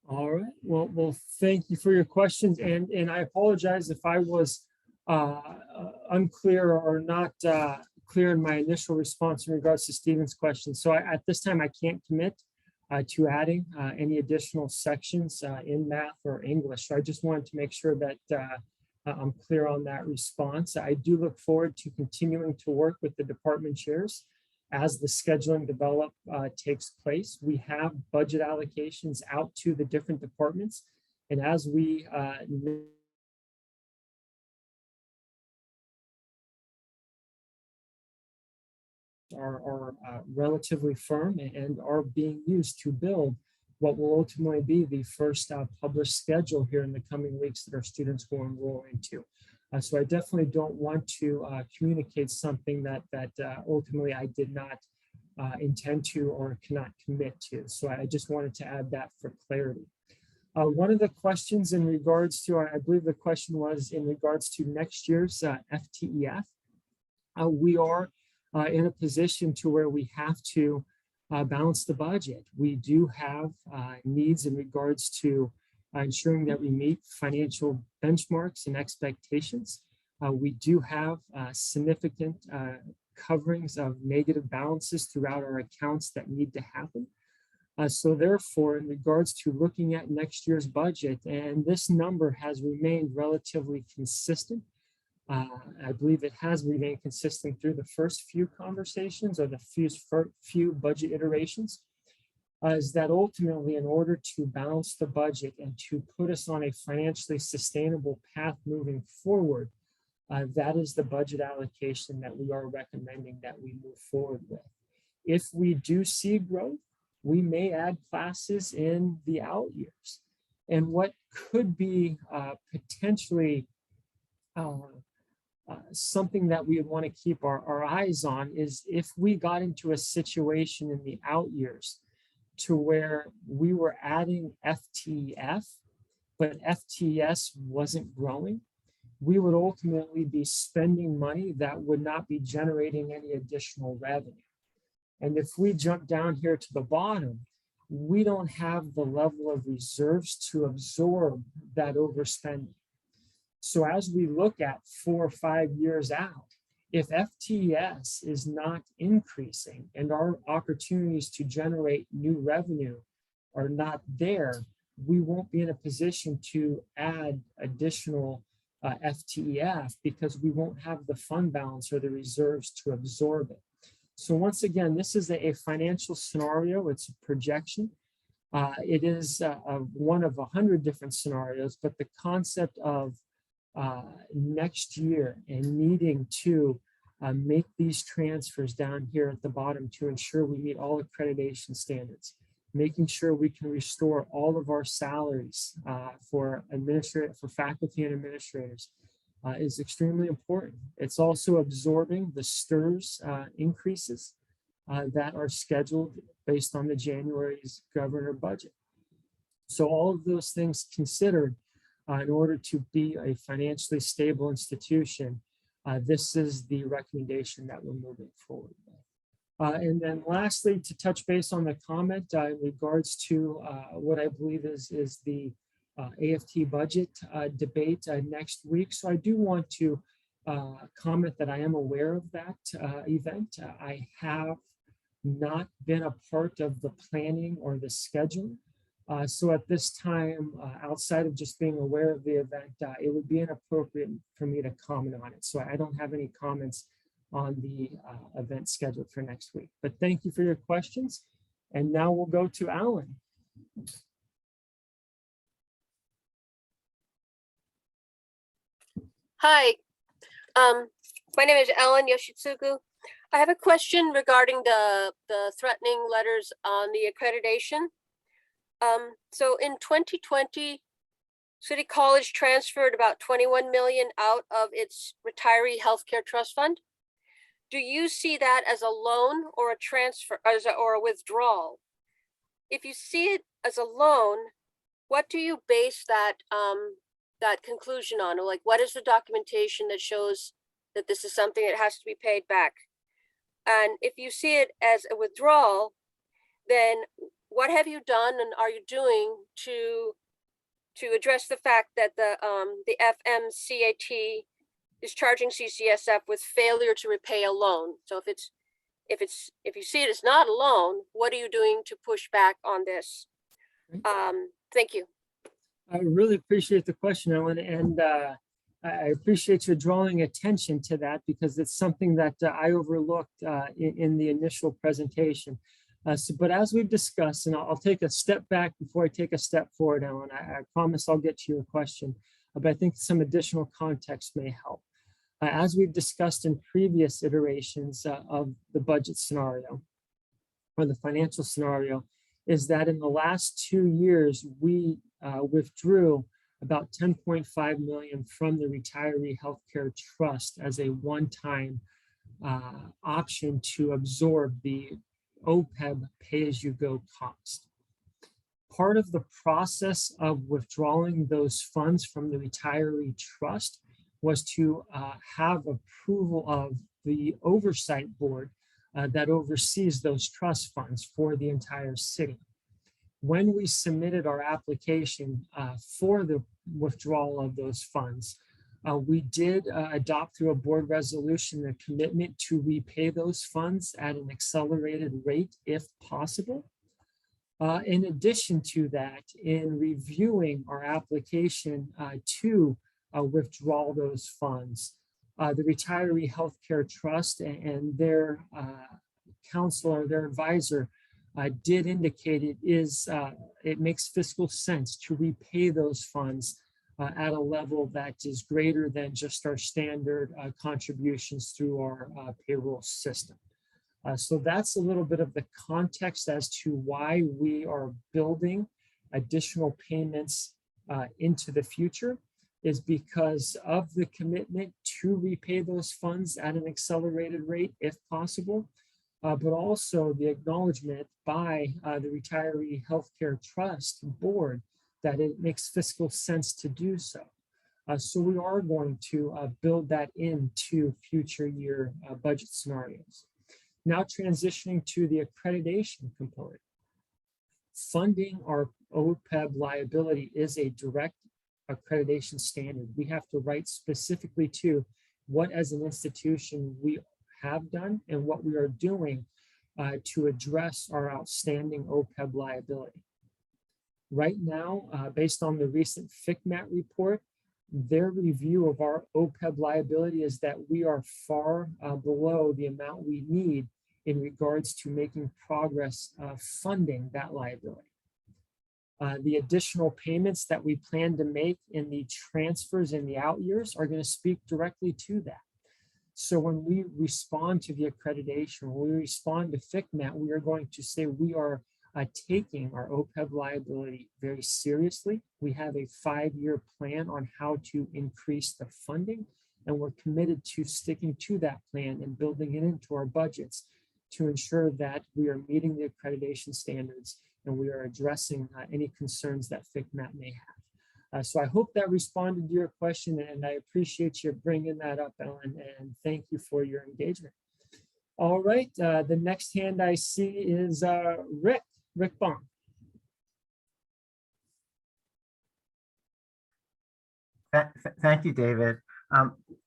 All right. Well, thank you for your questions. And I apologize if I was unclear or not clear in my initial response in regards to Stephen's question. So at this time, I can't commit to adding any additional sections in math or English. So I just wanted to make sure that I'm clear on that response. I do look forward to continuing to work with the department chairs as the scheduling develop takes place. We have budget allocations out to the different departments. And as we are relatively firm and are being used to build what will ultimately be the first published schedule here in the coming weeks that our students will enroll into. So I definitely don't want to communicate something that ultimately I did not intend to or cannot commit to. So I just wanted to add that for clarity. One of the questions in regards to, I believe the question was in regards to next year's FTEF. We are in a position to where we have to balance the budget. We do have needs in regards to ensuring that we meet financial benchmarks and expectations. We do have significant coverings of negative balances throughout our accounts that need to happen. So therefore, in regards to looking at next year's budget, and this number has remained relatively consistent. I believe it has remained consistent through the first few conversations or the few budget iterations, is that ultimately in order to balance the budget and to put us on a financially sustainable path moving forward, that is the budget allocation that we are recommending that we move forward with. If we do see growth, we may add classes in the out years. And what could be potentially something that we would want to keep our eyes on is if we got into a situation in the out years to where we were adding FTEF, but FTS wasn't growing, we would ultimately be spending money that would not be generating any additional revenue. And if we jump down here to the bottom, we don't have the level of reserves to absorb that overspending. So as we look at 4 or 5 years out, if FTS is not increasing and our opportunities to generate new revenue are not there, we won't be in a position to add additional FTEF because we won't have the fund balance or the reserves to absorb it. So once again, this is a financial scenario. It's a projection. It is one of 100 different scenarios, but the concept of next year and needing to make these transfers down here at the bottom to ensure we meet all accreditation standards, making sure we can restore all of our salaries for faculty and administrators is extremely important. It's also absorbing the STRS increases that are scheduled based on the January's governor budget. So all of those things considered, in order to be a financially stable institution, this is the recommendation that we're moving forward with. And then lastly, to touch base on the comment in regards to what I believe is the AFT budget debate next week. So I do want to comment that I am aware of that event. I have not been a part of the planning or the schedule. So at this time, outside of just being aware of the event, it would be inappropriate for me to comment on it. So I don't have any comments on the event scheduled for next week. But thank you for your questions. And now we'll go to Alan. Hi, my name is Ellen Yoshitsugu. I have a question regarding the threatening letters on the accreditation. So in 2020, City College transferred about 21 million out of its retiree healthcare trust fund. Do you see that as a loan or a transfer or a withdrawal? If you see it as a loan, what do you base that that conclusion on? Or like, what is the documentation that shows that this is something that has to be paid back? And if you see it as a withdrawal, then what have you done and are you doing to address the fact that the FMCAT is charging CCSF with failure to repay a loan? So if you see it as not a loan, what are you doing to push back on this? Thank you. I really appreciate the question, Ellen, and I appreciate you drawing attention to that because it's something that I overlooked in the initial presentation. But as we've discussed, and I'll take a step back before I take a step forward, Ellen, I promise I'll get to your question, but I think some additional context may help. As we've discussed in previous iterations of the budget scenario or the financial scenario, is that in the last 2 years, we withdrew about 10.5 million from the Retiree Healthcare Trust as a one-time option to absorb the OPEB pay-as-you-go cost. Part of the process of withdrawing those funds from the retiree trust was to have approval of the oversight board that oversees those trust funds for the entire city. When we submitted our application for the withdrawal of those funds, We did adopt through a board resolution a commitment to repay those funds at an accelerated rate if possible. In addition to that, in reviewing our application to withdraw those funds, the Retiree Healthcare Trust and their counselor, their advisor, did indicate it makes fiscal sense to repay those funds at a level that is greater than just our standard contributions through our payroll system. So that's a little bit of the context as to why we are building additional payments into the future, is because of the commitment to repay those funds at an accelerated rate if possible, but also the acknowledgement by the Retiree Healthcare Trust Board that it makes fiscal sense to do so. So we are going to build that into future year budget scenarios. Now transitioning to the accreditation component. Funding our OPEB liability is a direct accreditation standard. We have to write specifically to what as an institution we have done and what we are doing to address our outstanding OPEB liability. Right now, based on the recent FICMAT report, their review of our OPEB liability is that we are far below the amount we need in regards to making progress funding that liability. The additional payments that we plan to make in the transfers in the out years are going to speak directly to that. So when we respond to the accreditation, when we respond to FICMAT, we are going to say we are taking our OPEB liability very seriously. We have a 5-year plan on how to increase the funding, and we're committed to sticking to that plan and building it into our budgets to ensure that we are meeting the accreditation standards and we are addressing any concerns that FICMAT may have. So I hope that responded to your question, and I appreciate you bringing that up, Ellen, and thank you for your engagement. All right, the next hand I see is Rick Baum. Thank you, David.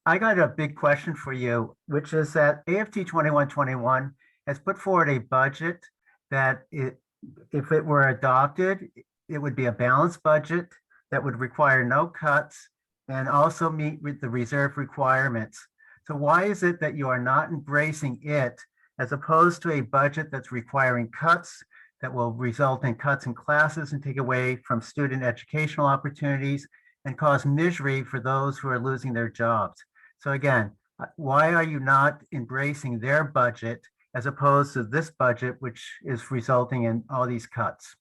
I got a big question for you, which is that AFT 2121 has put forward a budget that if it were adopted, it would be a balanced budget that would require no cuts and also meet with the reserve requirements. So why is it that you are not embracing it as opposed to a budget that's requiring cuts that will result in cuts in classes and take away from student educational opportunities and cause misery for those who are losing their jobs? So again, why are you not embracing their budget as opposed to this budget, which is resulting in all these cuts?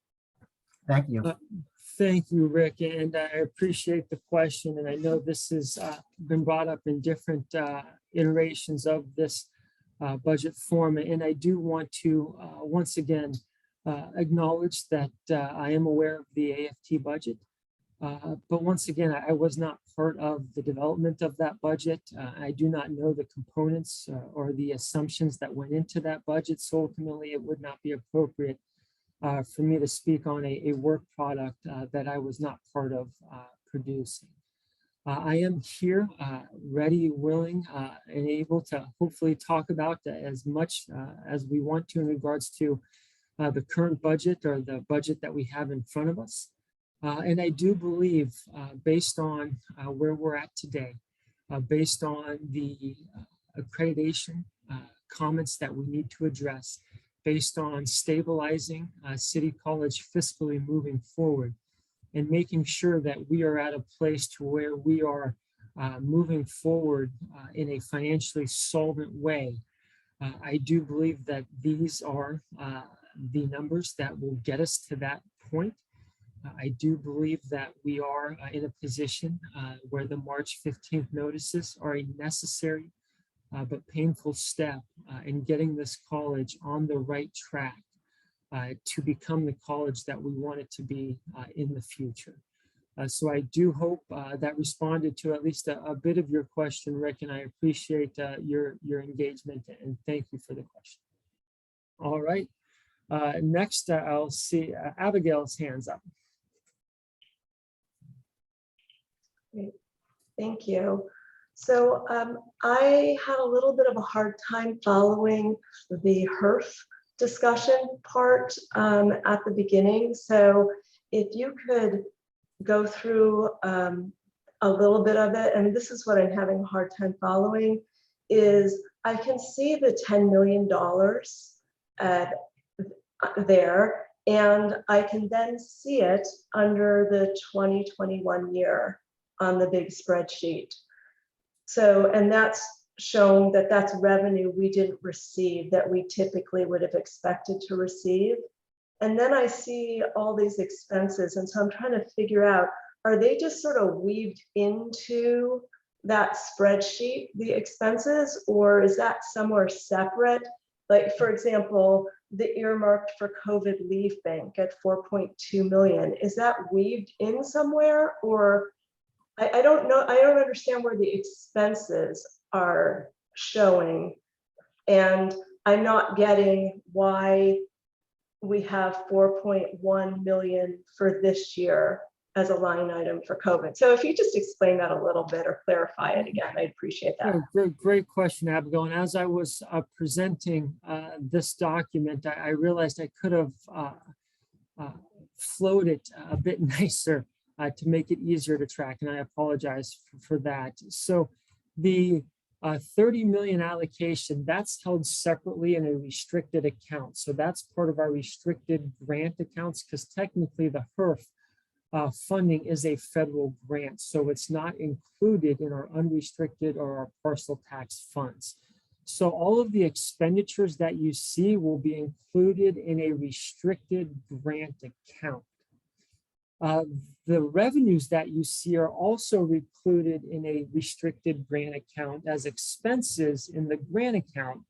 Thank you. Thank you, Rick, and I appreciate the question. And I know this has been brought up in different iterations of this budget form. And I do want to once again acknowledge that I am aware of the AFT budget. But once again, I was not part of the development of that budget. I do not know the components or the assumptions that went into that budget. So ultimately, it would not be appropriate for me to speak on a work product that I was not part of producing. I am here ready, willing, and able to hopefully talk about as much as we want to in regards to the current budget or the budget that we have in front of us. And I do believe, based on where we're at today, based on the accreditation comments that we need to address, based on stabilizing City College fiscally moving forward, and making sure that we are at a place to where we are moving forward in a financially solvent way. I do believe that these are the numbers that will get us to that point. I do believe that we are in a position where the March 15th notices are a necessary but painful step in getting this college on the right track to become the college that we want it to be in the future. So I do hope that responded to at least a bit of your question, Rick, and I appreciate your engagement, and thank you for the question. All right, next I'll see Abigail's hands up. Thank you. So I had a little bit of a hard time following the HERF discussion part at the beginning. So if you could go through a little bit of it, and this is what I'm having a hard time following, is I can see the $10 million there, and I can then see it under the 2021 year on the big spreadsheet. So, and that's showing that that's revenue we didn't receive that we typically would have expected to receive. And then I see all these expenses. And so I'm trying to figure out, are they just sort of weaved into that spreadsheet, the expenses, or is that somewhere separate? Like, for example, the earmarked for COVID leave bank at 4.2 million, is that weaved in somewhere? Or I don't know, I don't understand where the expenses are showing. And I'm not getting why we have 4.1 million for this year as a line item for COVID. So if you just explain that a little bit or clarify it again, I'd appreciate that. Great question, Abigail. And as I was presenting this document, I realized I could have flowed it a bit nicer to make it easier to track, and I apologize for that. So the 30 million allocation, that's held separately in a restricted account. So that's part of our restricted grant accounts, because technically the HERF funding is a federal grant. So it's not included in our unrestricted or our parcel tax funds. So all of the expenditures that you see will be included in a restricted grant account. The revenues that you see are also included in a restricted grant account as expenses in the grant account,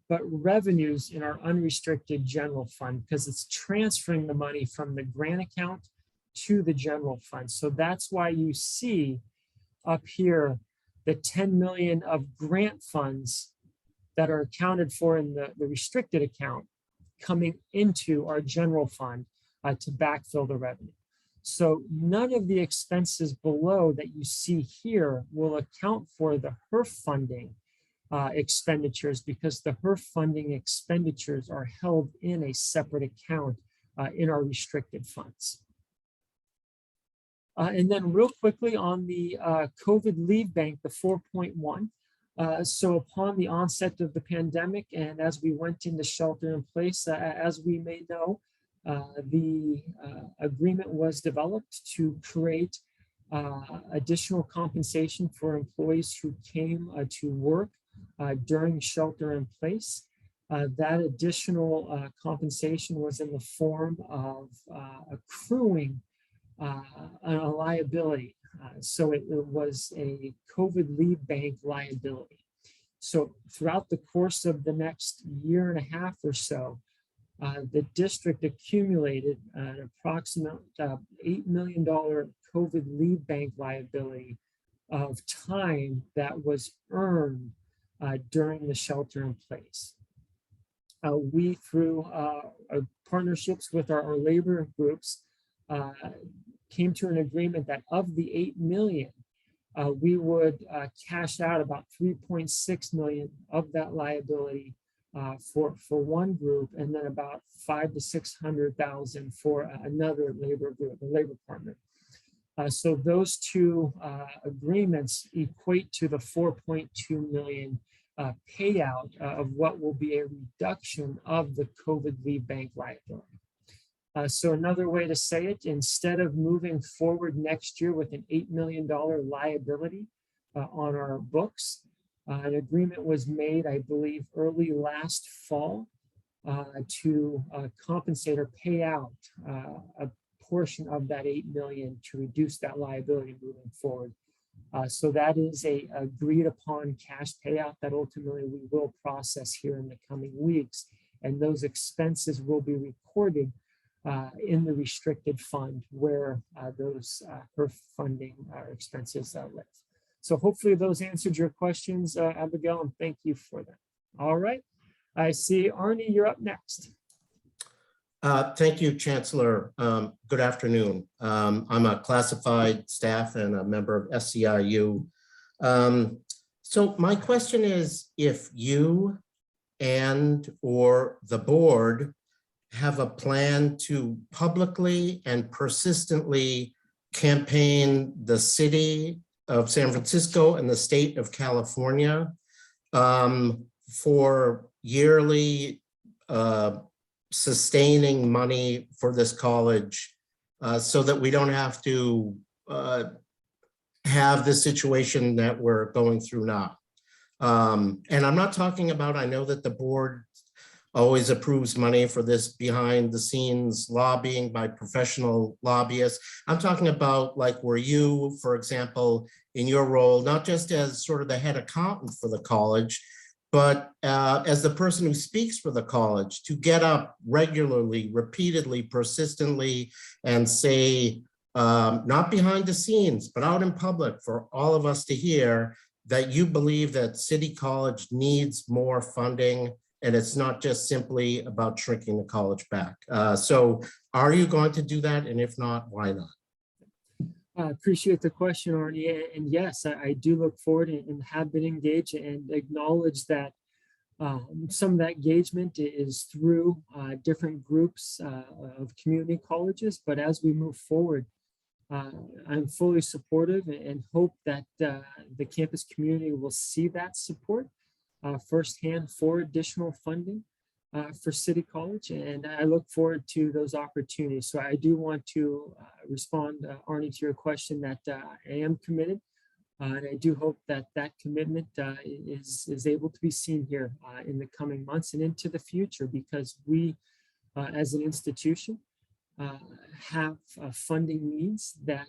but revenues in our unrestricted general fund, because it's transferring the money from the grant account to the general fund. So that's why you see up here the 10 million of grant funds that are accounted for in the restricted account coming into our general fund to backfill the revenue. So none of the expenses below that you see here will account for the HERF funding expenditures, because the HERF funding expenditures are held in a separate account in our restricted funds. And then real quickly on the COVID leave bank, the 4.1. So upon the onset of the pandemic, and as we went into shelter in place, as we may know, the agreement was developed to create additional compensation for employees who came to work during shelter in place. That additional compensation was in the form of accruing a liability. So it was a COVID leave bank liability. So throughout the course of the next year and a half or so, the district accumulated an approximate $8 million COVID leave bank liability of time that was earned during the shelter in place. We, through partnerships with our labor groups, came to an agreement that of the 8 million, we would cash out about 3.6 million of that liability for one group, and then about 500,000 to 600,000 for another labor group, a labor partner. So those two agreements equate to the 4.2 million payout of what will be a reduction of the COVID leave bank liability. So another way to say it, instead of moving forward next year with an $8 million liability on our books, an agreement was made, I believe, early last fall to compensate or pay out a portion of that 8 million to reduce that liability moving forward. So that is a agreed upon cash payout that ultimately we will process here in the coming weeks. And those expenses will be recorded in the restricted fund where those HERF funding expenses live. So hopefully those answered your questions, Abigail, and thank you for that. All right, I see Arnie, you're up next. Thank you, Chancellor. Good afternoon. I'm a classified staff and a member of SCIU So my question is, if you and or the board have a plan to publicly and persistently campaign the city of San Francisco and the state of California for yearly sustaining money for this college so that we don't have to have the situation that we're going through now. And I'm not talking about, I know that the board always approves money for this behind the scenes lobbying by professional lobbyists. I'm talking about like where you, for example, in your role, not just as sort of the head accountant for the college, but as the person who speaks for the college, to get up regularly, repeatedly, persistently, and say, not behind the scenes, but out in public for all of us to hear that you believe that City College needs more funding, and it's not just simply about shrinking the college back. So are you going to do that? And if not, why not? I appreciate the question, Arnie. And yes, I do look forward and have been engaged and acknowledge that some of that engagement is through different groups of community colleges. But as we move forward, I'm fully supportive and hope that the campus community will see that support firsthand for additional funding for City College. And I look forward to those opportunities. So I do want to respond, Arnie, to your question that I am committed. And I do hope that that commitment is able to be seen here in the coming months and into the future, because we, as an institution, have funding needs that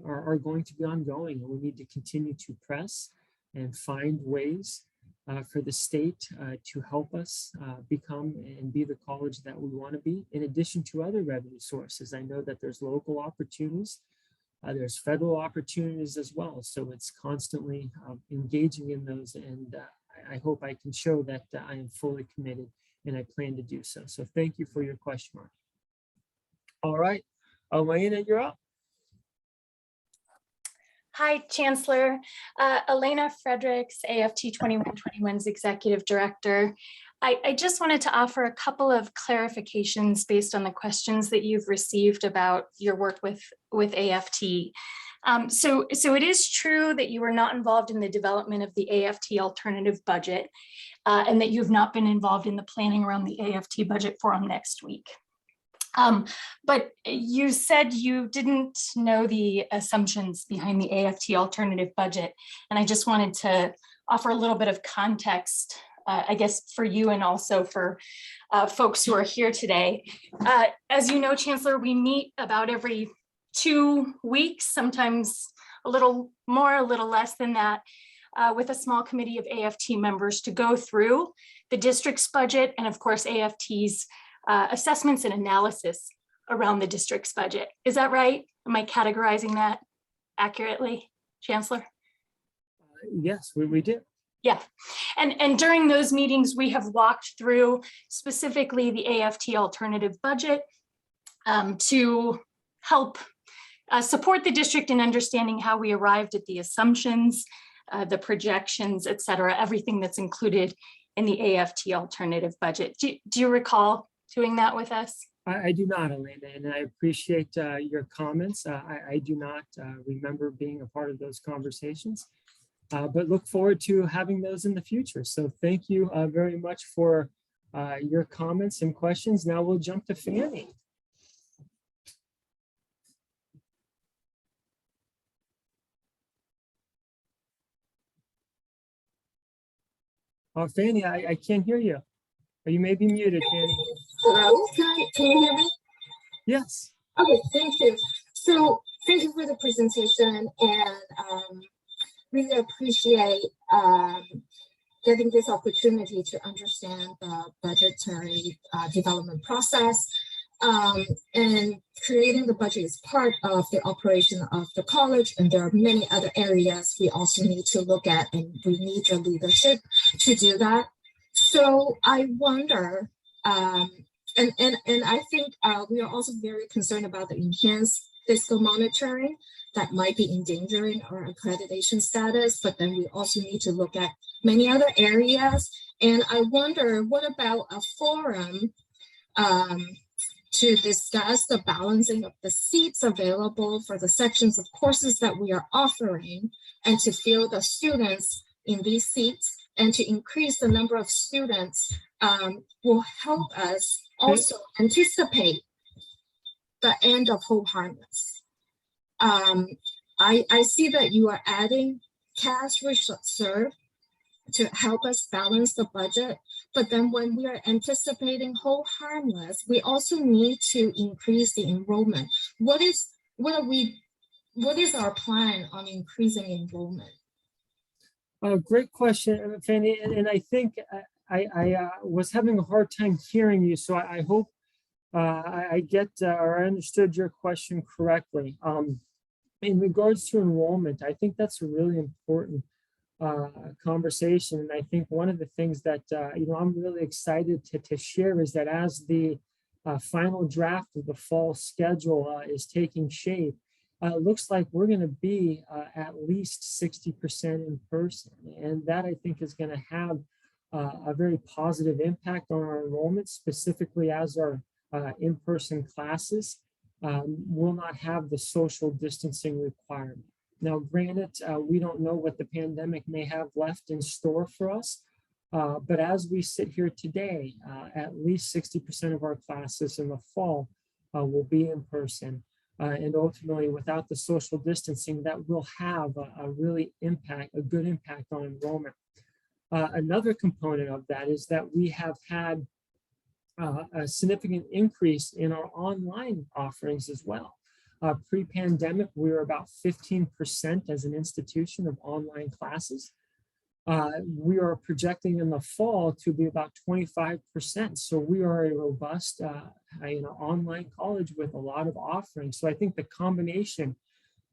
are going to be ongoing, and we need to continue to press and find ways for the state to help us become and be the college that we want to be, in addition to other revenue sources. I know that there's local opportunities, there's federal opportunities as well, so it's constantly engaging in those, and I hope I can show that I am fully committed and I plan to do so. So thank you for your question, Mark. All right, Elena, you're up. Hi, Chancellor. Elena Fredericks, AFT 2121's Executive Director. I just wanted to offer a couple of clarifications based on the questions that you've received about your work with AFT. So it is true that you were not involved in the development of the AFT alternative budget and that you've not been involved in the planning around the AFT budget forum next week. But you said you didn't know the assumptions behind the AFT alternative budget. And I just wanted to offer a little bit of context, I guess, for you and also for folks who are here today. As you know, Chancellor, we meet about every 2 weeks, sometimes a little more, a little less than that, with a small committee of AFT members to go through the district's budget and, of course, AFT's assessments and analysis around the district's budget. Is that right? Am I categorizing that accurately, Chancellor? Yes, we do. Yeah, and during those meetings, we have walked through specifically the AFT alternative budget to help support the district in understanding how we arrived at the assumptions, the projections, et cetera, everything that's included in the AFT alternative budget. Do you recall doing that with us? I do not, Elena, and I appreciate your comments. I do not remember being a part of those conversations, but look forward to having those in the future. So thank you very much for your comments and questions. Now we'll jump to Fanny. Fanny, I can't hear you. You may be muted, Fanny. Hello, can you hear me? Yes. Okay, thank you. So thank you for the presentation, and really appreciate getting this opportunity to understand the budgetary development process. And creating the budget is part of the operation of the college, and there are many other areas we also need to look at, and we need your leadership to do that. So I wonder, and I think we are also very concerned about the enhanced fiscal monitoring that might be endangering our accreditation status, but then we also need to look at many other areas. And I wonder, what about a forum to discuss the balancing of the seats available for the sections of courses that we are offering, and to fill the students in these seats, and to increase the number of students will help us also anticipate the end of Hold Harmless. I see that you are adding cash reserve to help us balance the budget. But then when we are anticipating Hold Harmless, we also need to increase the enrollment. What is our plan on increasing enrollment? Great question, Fanny. And I think I was having a hard time hearing you, so I hope I get or I understood your question correctly. In regards to enrollment, I think that's a really important conversation. And I think one of the things that I'm really excited to share is that as the final draft of the fall schedule is taking shape, it looks like we're going to be at least 60% in person. And that I think is going to have a very positive impact on our enrollment, specifically as our in-person classes will not have the social distancing requirement. Now, granted, we don't know what the pandemic may have left in store for us, but as we sit here today, at least 60% of our classes in the fall will be in person. And ultimately, without the social distancing, that will have a good impact on enrollment. Another component of that is that we have had a significant increase in our online offerings as well. Pre-pandemic, we were about 15% as an institution of online classes. We are projecting in the fall to be about 25%. So we are a robust online college with a lot of offerings. So I think the combination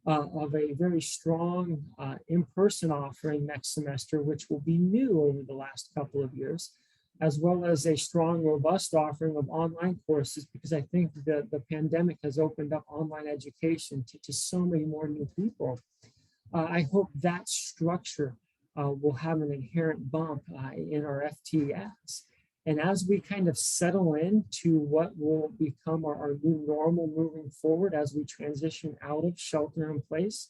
of a very strong in-person offering next semester, which will be new over the last couple of years, as well as a strong, robust offering of online courses, because I think that the pandemic has opened up online education to so many more new people. I hope that structure will have an inherent bump in our FTEs. And as we kind of settle into what will become our new normal moving forward, as we transition out of shelter in place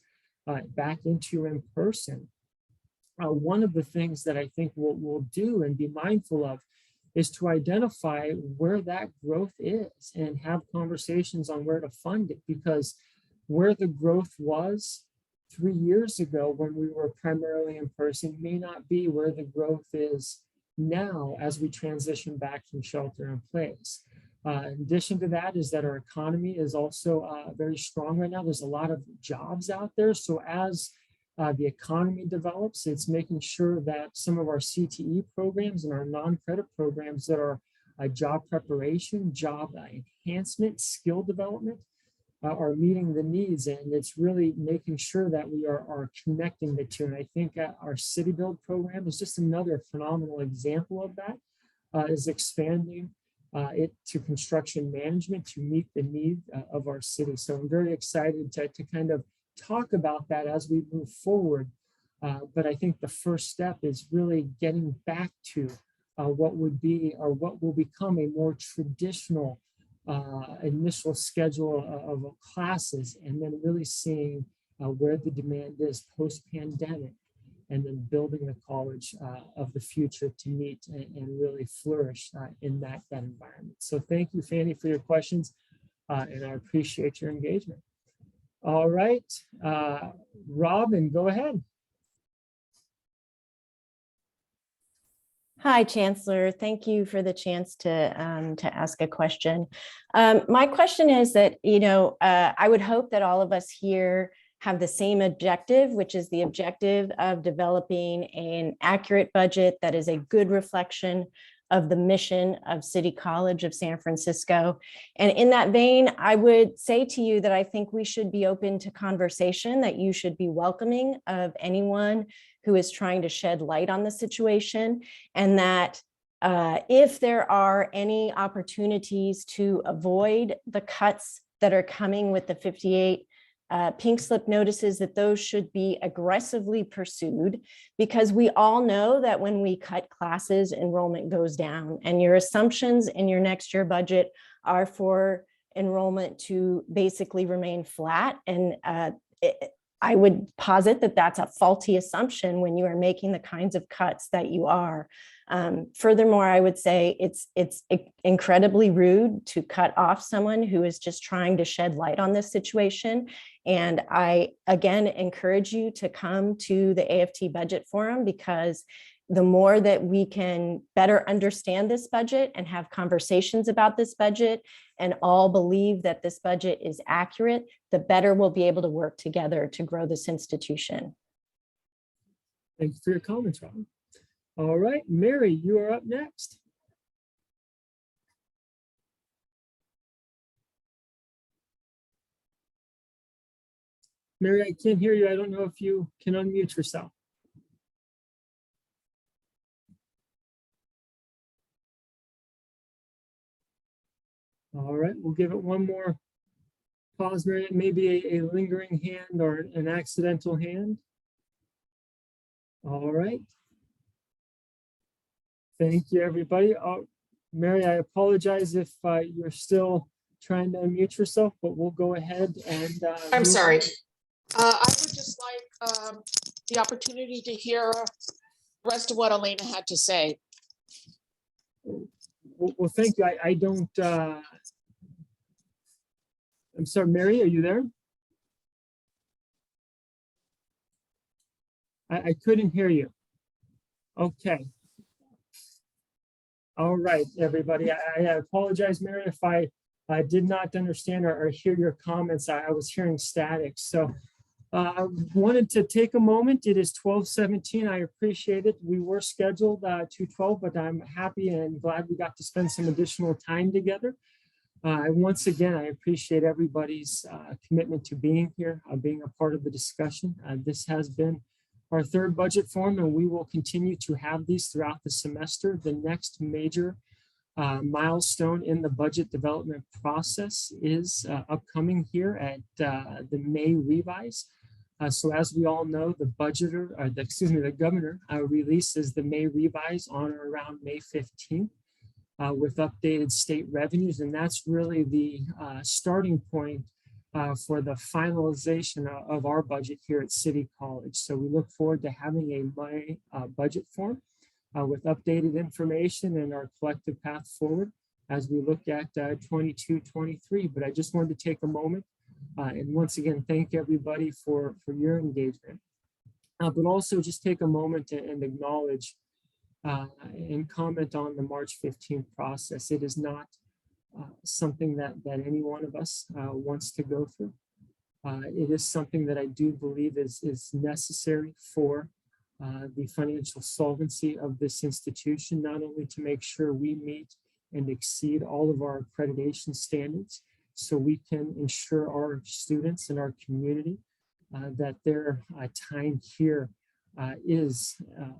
back into in person, one of the things that I think we'll do and be mindful of is to identify where that growth is and have conversations on where to fund it, because where the growth was 3 years ago when we were primarily in person may not be where the growth is now as we transition back from shelter in place. In addition to that is that our economy is also very strong right now. There's a lot of jobs out there. So as the economy develops, it's making sure that some of our CTE programs and our non-credit programs that are job preparation, job enhancement, skill development are meeting the needs. And it's really making sure that we are connecting the two. And I think our City Build program is just another phenomenal example of that, is expanding it to construction management to meet the need of our city. So I'm very excited to kind of talk about that as we move forward. But I think the first step is really getting back to what would be or what will become a more traditional initial schedule of classes, and then really seeing where the demand is post-pandemic, and then building the college of the future to meet and really flourish in that environment. So thank you, Fanny, for your questions, and I appreciate your engagement. All right, Robin, go ahead. Hi, Chancellor. Thank you for the chance to ask a question. My question is that, I would hope that all of us here have the same objective, which is the objective of developing an accurate budget that is a good reflection of the mission of City College of San Francisco. And in that vein, I would say to you that I think we should be open to conversation, that you should be welcoming of anyone who is trying to shed light on the situation, and that if there are any opportunities to avoid the cuts that are coming with the 58 pink slip notices, that those should be aggressively pursued, because we all know that when we cut classes, enrollment goes down, and your assumptions in your next year budget are for enrollment to basically remain flat. And I would posit that that's a faulty assumption when you are making the kinds of cuts that you are. Furthermore, I would say it's incredibly rude to cut off someone who is just trying to shed light on this situation. And I, again, encourage you to come to the AFT Budget Forum, because the more that we can better understand this budget and have conversations about this budget and all believe that this budget is accurate, the better we'll be able to work together to grow this institution. Thank you for your comments, Robin. All right, Mary, you are up next. Mary, I can't hear you. I don't know if you can unmute yourself. All right, we'll give it one more pause, Mary. Maybe a lingering hand or an accidental hand. All right. Thank you, everybody. Mary, I apologize if you're still trying to unmute yourself, but we'll go ahead and. I'm sorry. I would just like the opportunity to hear the rest of what Elena had to say. Well, thank you. I don't. I'm sorry, Mary, are you there? I couldn't hear you. Okay. All right, everybody. I apologize, Mary, if I did not understand or hear your comments. I was hearing static. So I wanted to take a moment. It is 12:17. I appreciate it. We were scheduled to 12, but I'm happy and glad we got to spend some additional time together. Once again, I appreciate everybody's commitment to being here, being a part of the discussion. This has been our third budget forum, and we will continue to have these throughout the semester. The next major milestone in the budget development process is upcoming here at the May revise. So as we all know, the the governor releases the May revise on or around May 15th with updated state revenues. And that's really the starting point for the finalization of our budget here at City College. So we look forward to having a May budget forum with updated information and our collective path forward as we look at 22-23. But I just wanted to take a moment and once again, thank everybody for your engagement. But also just take a moment and acknowledge and comment on the March 15th process. It is not something that any one of us wants to go through. It is something that I do believe is necessary for the financial solvency of this institution, not only to make sure we meet and exceed all of our accreditation standards, so we can ensure our students and our community that their time here is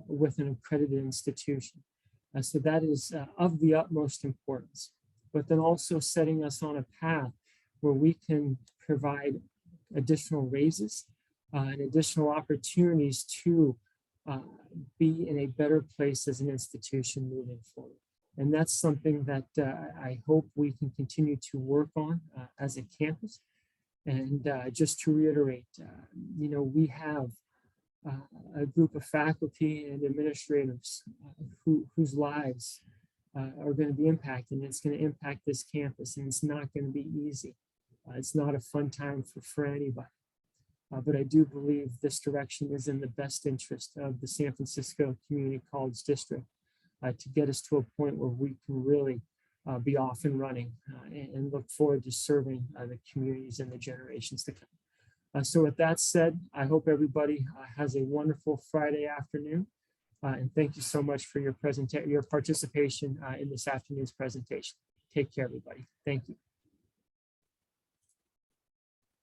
with an accredited institution. So that is of the utmost importance, but then also setting us on a path where we can provide additional raises and additional opportunities to be in a better place as an institution moving forward. And that's something that I hope we can continue to work on as a campus. And just to reiterate, we have a group of faculty and administrators whose lives are going to be impacted, and it's going to impact this campus, and it's not going to be easy. It's not a fun time for anybody. But I do believe this direction is in the best interest of the San Francisco Community College District to get us to a point where we can really be off and running and look forward to serving the communities and the generations to come. So with that said, I hope everybody has a wonderful Friday afternoon. And thank you so much for your participation in this afternoon's presentation. Take care, everybody. Thank you.